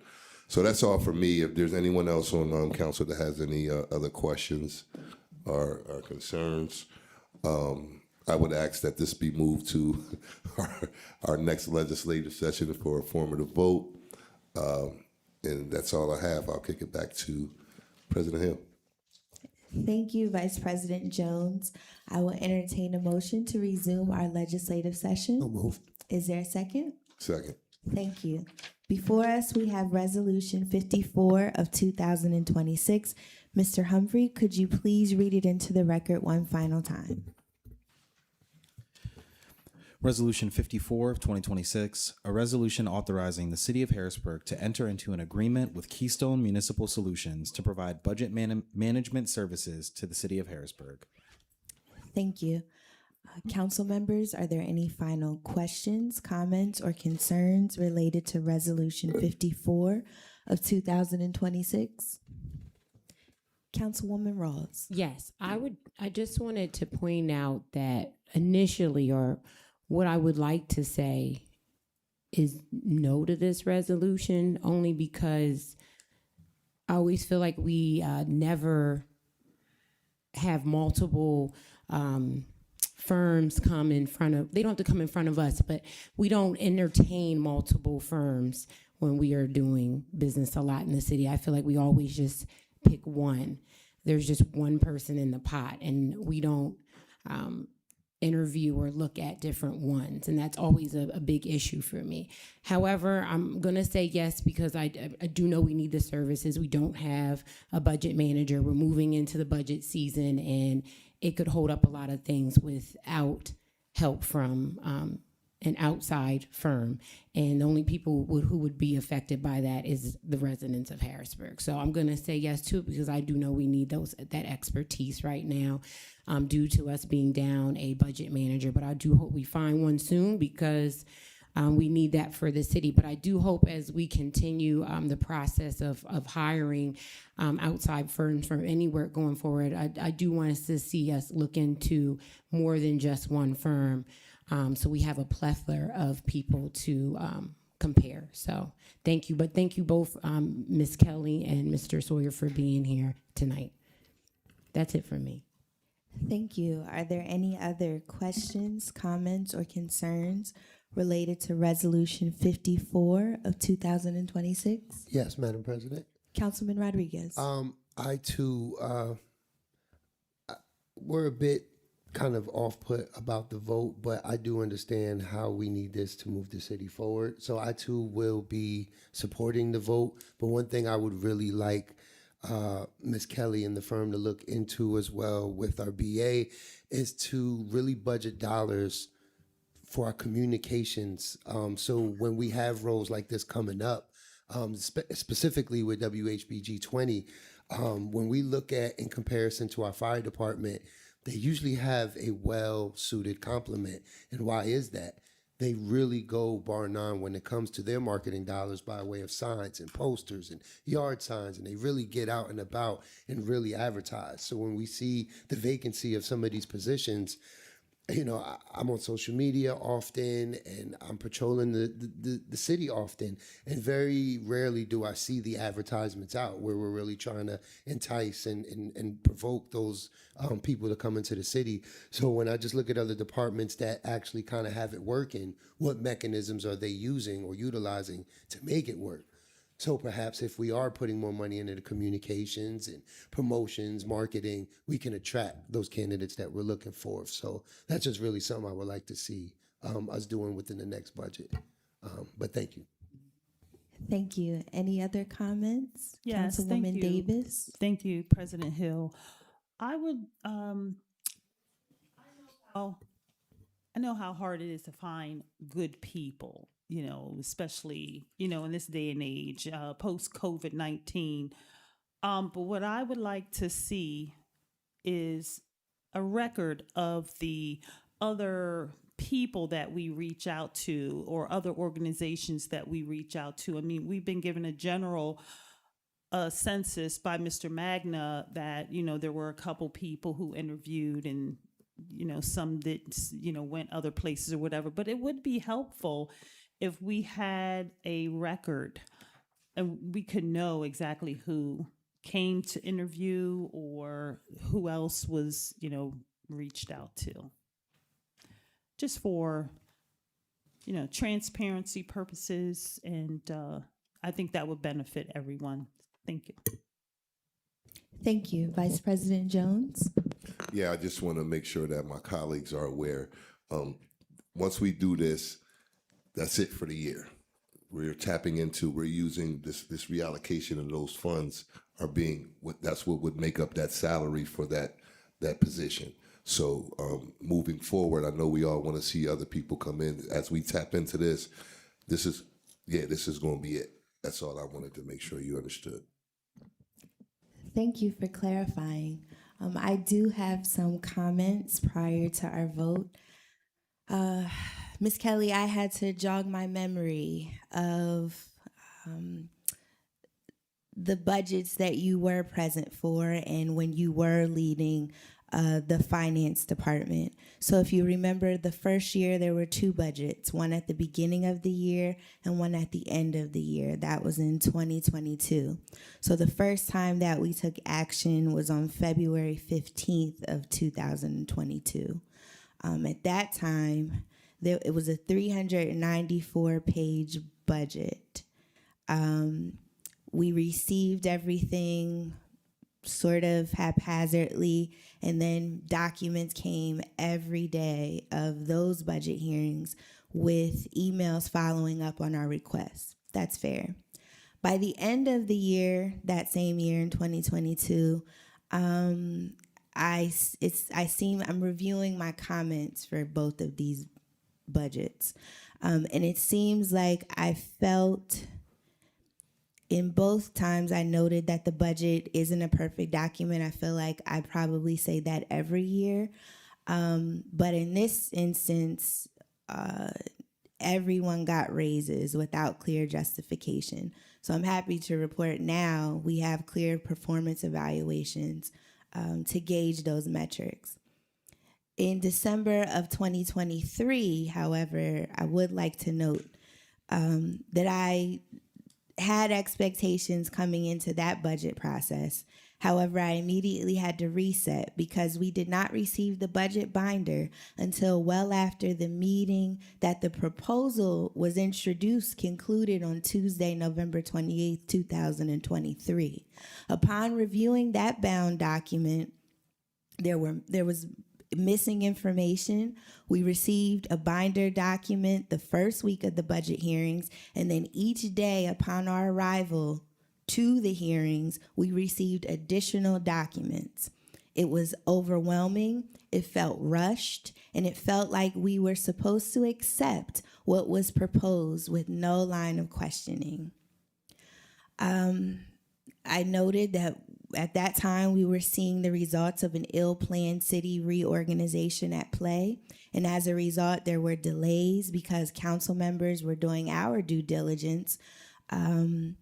So that's all for me. If there's anyone else on council that has any other questions or concerns, I would ask that this be moved to our next legislative session for a formative vote. And that's all I have. I'll kick it back to President Hill. Thank you, Vice President Jones. I will entertain a motion to resume our legislative session. So moved. Is there a second? Second. Thank you. Before us, we have Resolution 54 of 2026. Mr. Humphrey, could you please read it into the record one final time? Resolution 54 of 2026, a resolution authorizing the City of Harrisburg to enter into an agreement with Keystone Municipal Solutions to provide budget management services to the City of Harrisburg. Thank you. Council members, are there any final questions, comments, or concerns related to Resolution 54 of 2026? Councilwoman Rawls. Yes, I just wanted to point out that initially, or what I would like to say is no to this resolution, only because I always feel like we never have multiple firms come in front of, they don't have to come in front of us, but we don't entertain multiple firms when we are doing business a lot in the city. I feel like we always just pick one. There's just one person in the pot, and we don't interview or look at different ones, and that's always a big issue for me. However, I'm gonna say yes because I do know we need the services. We don't have a budget manager. We're moving into the budget season, and it could hold up a lot of things without help from an outside firm. And the only people who would be affected by that is the residents of Harrisburg. So I'm gonna say yes to it because I do know we need that expertise right now due to us being down a budget manager. But I do hope we find one soon because we need that for the city. But I do hope as we continue the process of hiring outside firms from anywhere going forward, I do want us to see us look into more than just one firm. So we have a plethora of people to compare. So thank you. But thank you both, Ms. Kelly and Mr. Sawyer, for being here tonight. That's it for me. Thank you. Are there any other questions, comments, or concerns related to Resolution 54 of 2026? Yes, Madam President. Councilman Rodriguez. I too, we're a bit kind of off-put about the vote, but I do understand how we need this to move the city forward. So I too will be supporting the vote. But one thing I would really like Ms. Kelly and the firm to look into as well with our BA is to really budget dollars for our communications. So when we have roles like this coming up, specifically with WHBG 20, when we look at in comparison to our fire department, they usually have a well-suited complement. And why is that? They really go bar none when it comes to their marketing dollars by way of signs and posters and yard signs, and they really get out and about and really advertise. So when we see the vacancy of some of these positions, you know, I'm on social media often, and I'm patrolling the city often, and very rarely do I see the advertisements out where we're really trying to entice and provoke those people to come into the city. So when I just look at other departments that actually kind of have it working, what mechanisms are they using or utilizing to make it work? So perhaps if we are putting more money into the communications and promotions, marketing, we can attract those candidates that we're looking for. So that's just really something I would like to see us doing within the next budget. But thank you. Thank you. Any other comments? Yes, thank Councilwoman you. Davis? Thank you, President Hill. I would, I know how hard it is to find good people, especially, in this day and age, post COVID-19. But what I would like to see is a record of the other people that we reach out to or other organizations that we reach out to. I mean, we've been given a general census by Mr. Magna that, there were a couple people who interviewed and, some that, went other places or whatever. But it would be helpful if we had a record and we could know exactly who came to interview or who else was, reached out to. Just for, transparency purposes. And I think that would benefit everyone. Thank you. Thank you. Vice President Jones? Yeah, I just want to make sure that my colleagues are aware. Once we do this, that's it for the year. We're using this reallocation of those funds that's what would make up that salary for that position. So moving forward, I know we all want to see other people come in. As we tap into this, this is going to be it. That's all I wanted to make sure you understood. Thank you for clarifying. I do have some comments prior to our vote. Ms. Kelly, I had to jog my memory of the budgets that you were present for and when you were leading the finance department. So if you remember, the first year there were two budgets, one at the beginning of the year and one at the end of the year. That was in 2022. So the first time that we took action was on February 15th of 2022. At that time, it was a 394-page budget. We received everything sort of haphazardly, and then documents came every day of those budget hearings with emails following up on our requests. That's fair. By the end of the year, that same year in 2022, I'm reviewing my comments for both of these budgets, and it seems like I felt. In both times, I noted that the budget isn't a perfect document. I feel like I probably say that every year. But in this instance, everyone got raises without clear justification. So I'm happy to report now we have clear performance evaluations to gauge those metrics. In December of 2023, however, I would like to note that I had expectations coming into that budget process. However, I immediately had to reset because we did not receive the budget binder until well after the meeting that the proposal was introduced concluded on Tuesday, November 28th, 2023. Upon reviewing that bound document, there was missing information. We received a binder document the first week of the budget hearings, and then each day upon our arrival to the hearings, we received additional documents. It was overwhelming, it felt rushed, and it felt like we were supposed to accept what was proposed with no line of questioning. I noted that at that time, we were seeing the results of an ill-planned city reorganization at play. And as a result, there were delays because council members were doing our due diligence to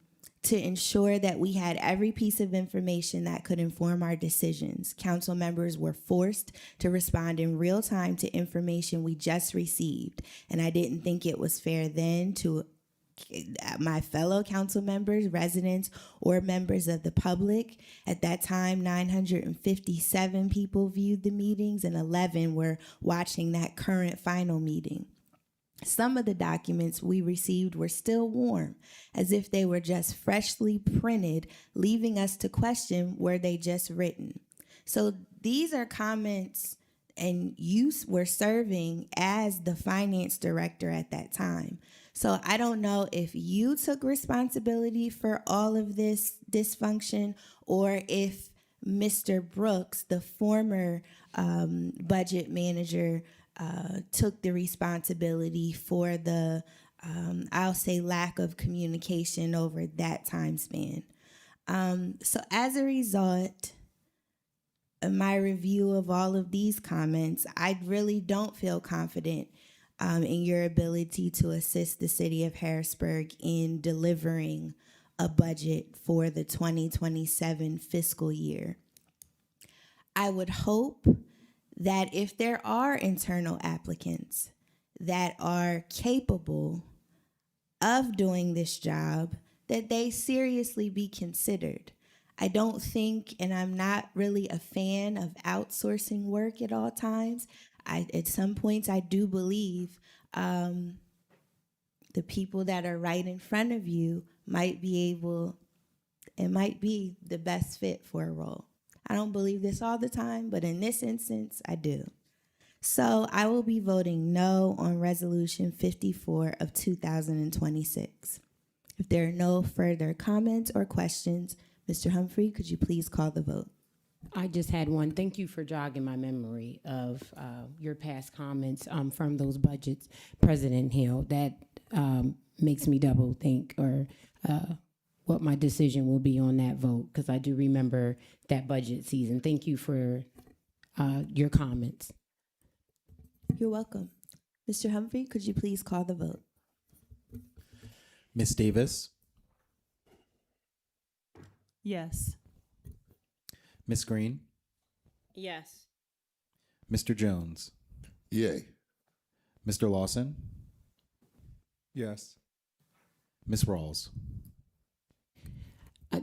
ensure that we had every piece of information that could inform our decisions. Council members were forced to respond in real time to information we just received. And I didn't think it was fair then to my fellow council members, residents, or members of the public. At that time, 957 people viewed the meetings and 11 were watching that current final meeting. Some of the documents we received were still warm, as if they were just freshly printed, leaving us to question, were they just written? So these are comments, and you were serving as the finance director at that time. So I don't know if you took responsibility for all of this dysfunction or if Mr. Brooks, the former budget manager, took the responsibility for the, I'll say, lack of communication over that time span. So as a result, in my review of all of these comments, I really don't feel confident in your ability to assist the city of Harrisburg in delivering a budget for the 2027 fiscal year. I would hope that if there are internal applicants that are capable of doing this job, that they seriously be considered. I don't think, and I'm not really a fan of outsourcing work at all times. At some points, I do believe the people that are right in front of you might be the best fit for a role. I don't believe this all the time, but in this instance, I do. So I will be voting no on Resolution 54 of 2026. If there are no further comments or questions, Mr. Humphrey, could you please call the vote? I just had one. Thank you for jogging my memory of your past comments from those budgets, President Hill. That makes me double think or what my decision will be on that vote, because I do remember that budget season. Thank you for your comments. You're welcome. Mr. Humphrey, could you please call the vote? Ms. Davis, Yes. Ms. Green, Yes. Mr. Jones, Yay. Mr. Lawson, Yes. Ms. Rawls.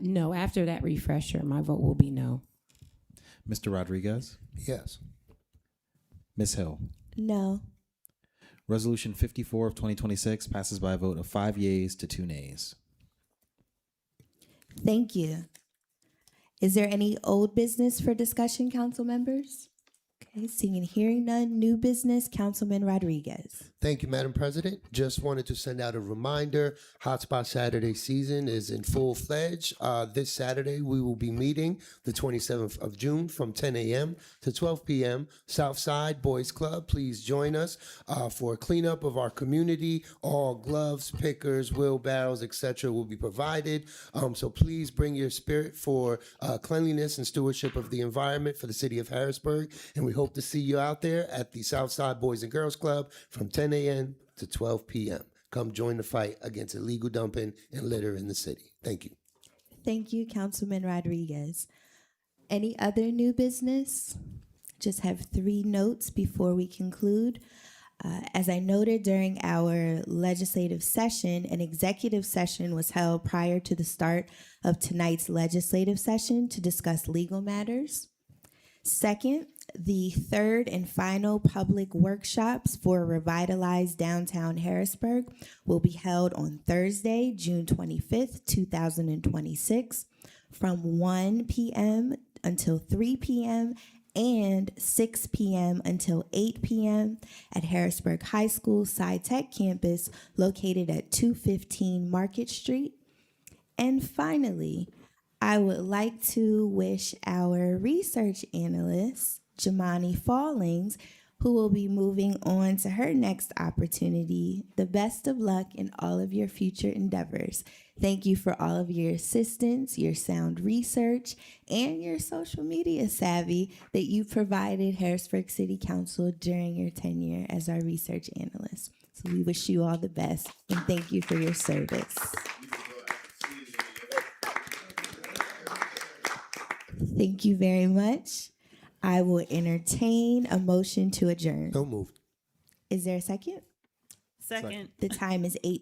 No, after that refresher, my vote will be no. Mr. Rodriguez, Yes. Ms. Hill. No. Resolution 54 of 2026 passes by a vote of 5 yeas to 2 nays. Thank you. Is there any old business for discussion, council members? Okay, seeing and hearing none. New business, Councilman Rodriguez. Thank you, Madam President. Just wanted to send out a reminder. Hotspot Saturday season is in full-fledged. This Saturday, we will be meeting the 27th of June from 10 a.m. to 12 p.m. Southside Boys Club. Please join us for a cleanup of our community. All gloves, pickers, wheelbarrows, etc. will be provided. So please bring your spirit for cleanliness and stewardship of the environment for the city of Harrisburg. And we hope to see you out there at the Southside Boys and Girls Club from 10 a.m. to 12 p.m. Come join the fight against illegal dumping and litter in the city. Thank you. Thank you, Councilman Rodriguez. Any other new business? Just have 3 notes before we conclude. As I noted during our legislative session, an executive session was held prior to the start of tonight's legislative session to discuss legal matters. Second, the 3rd and final public workshops for Revitalize Downtown Harrisburg will be held on Thursday, June 25th, 2026, from 1 p.m. until 3 p.m. and 6 p.m. until 8 p.m. at Harrisburg High School Sci-Tech campus located at 215 Market Street. And finally, I would like to wish our research analyst, Jamani Fallings, who will be moving on to her next opportunity, the best of luck in all of your future endeavors. Thank you for all of your assistance, your sound research, and your social media savvy that you provided Harrisburg City Council during your tenure as our research analyst. So we wish you all the best, and thank you for your service. Thank you very much. I will entertain a motion to adjourn. So moved. Is there a second? Second. The time is 8:20.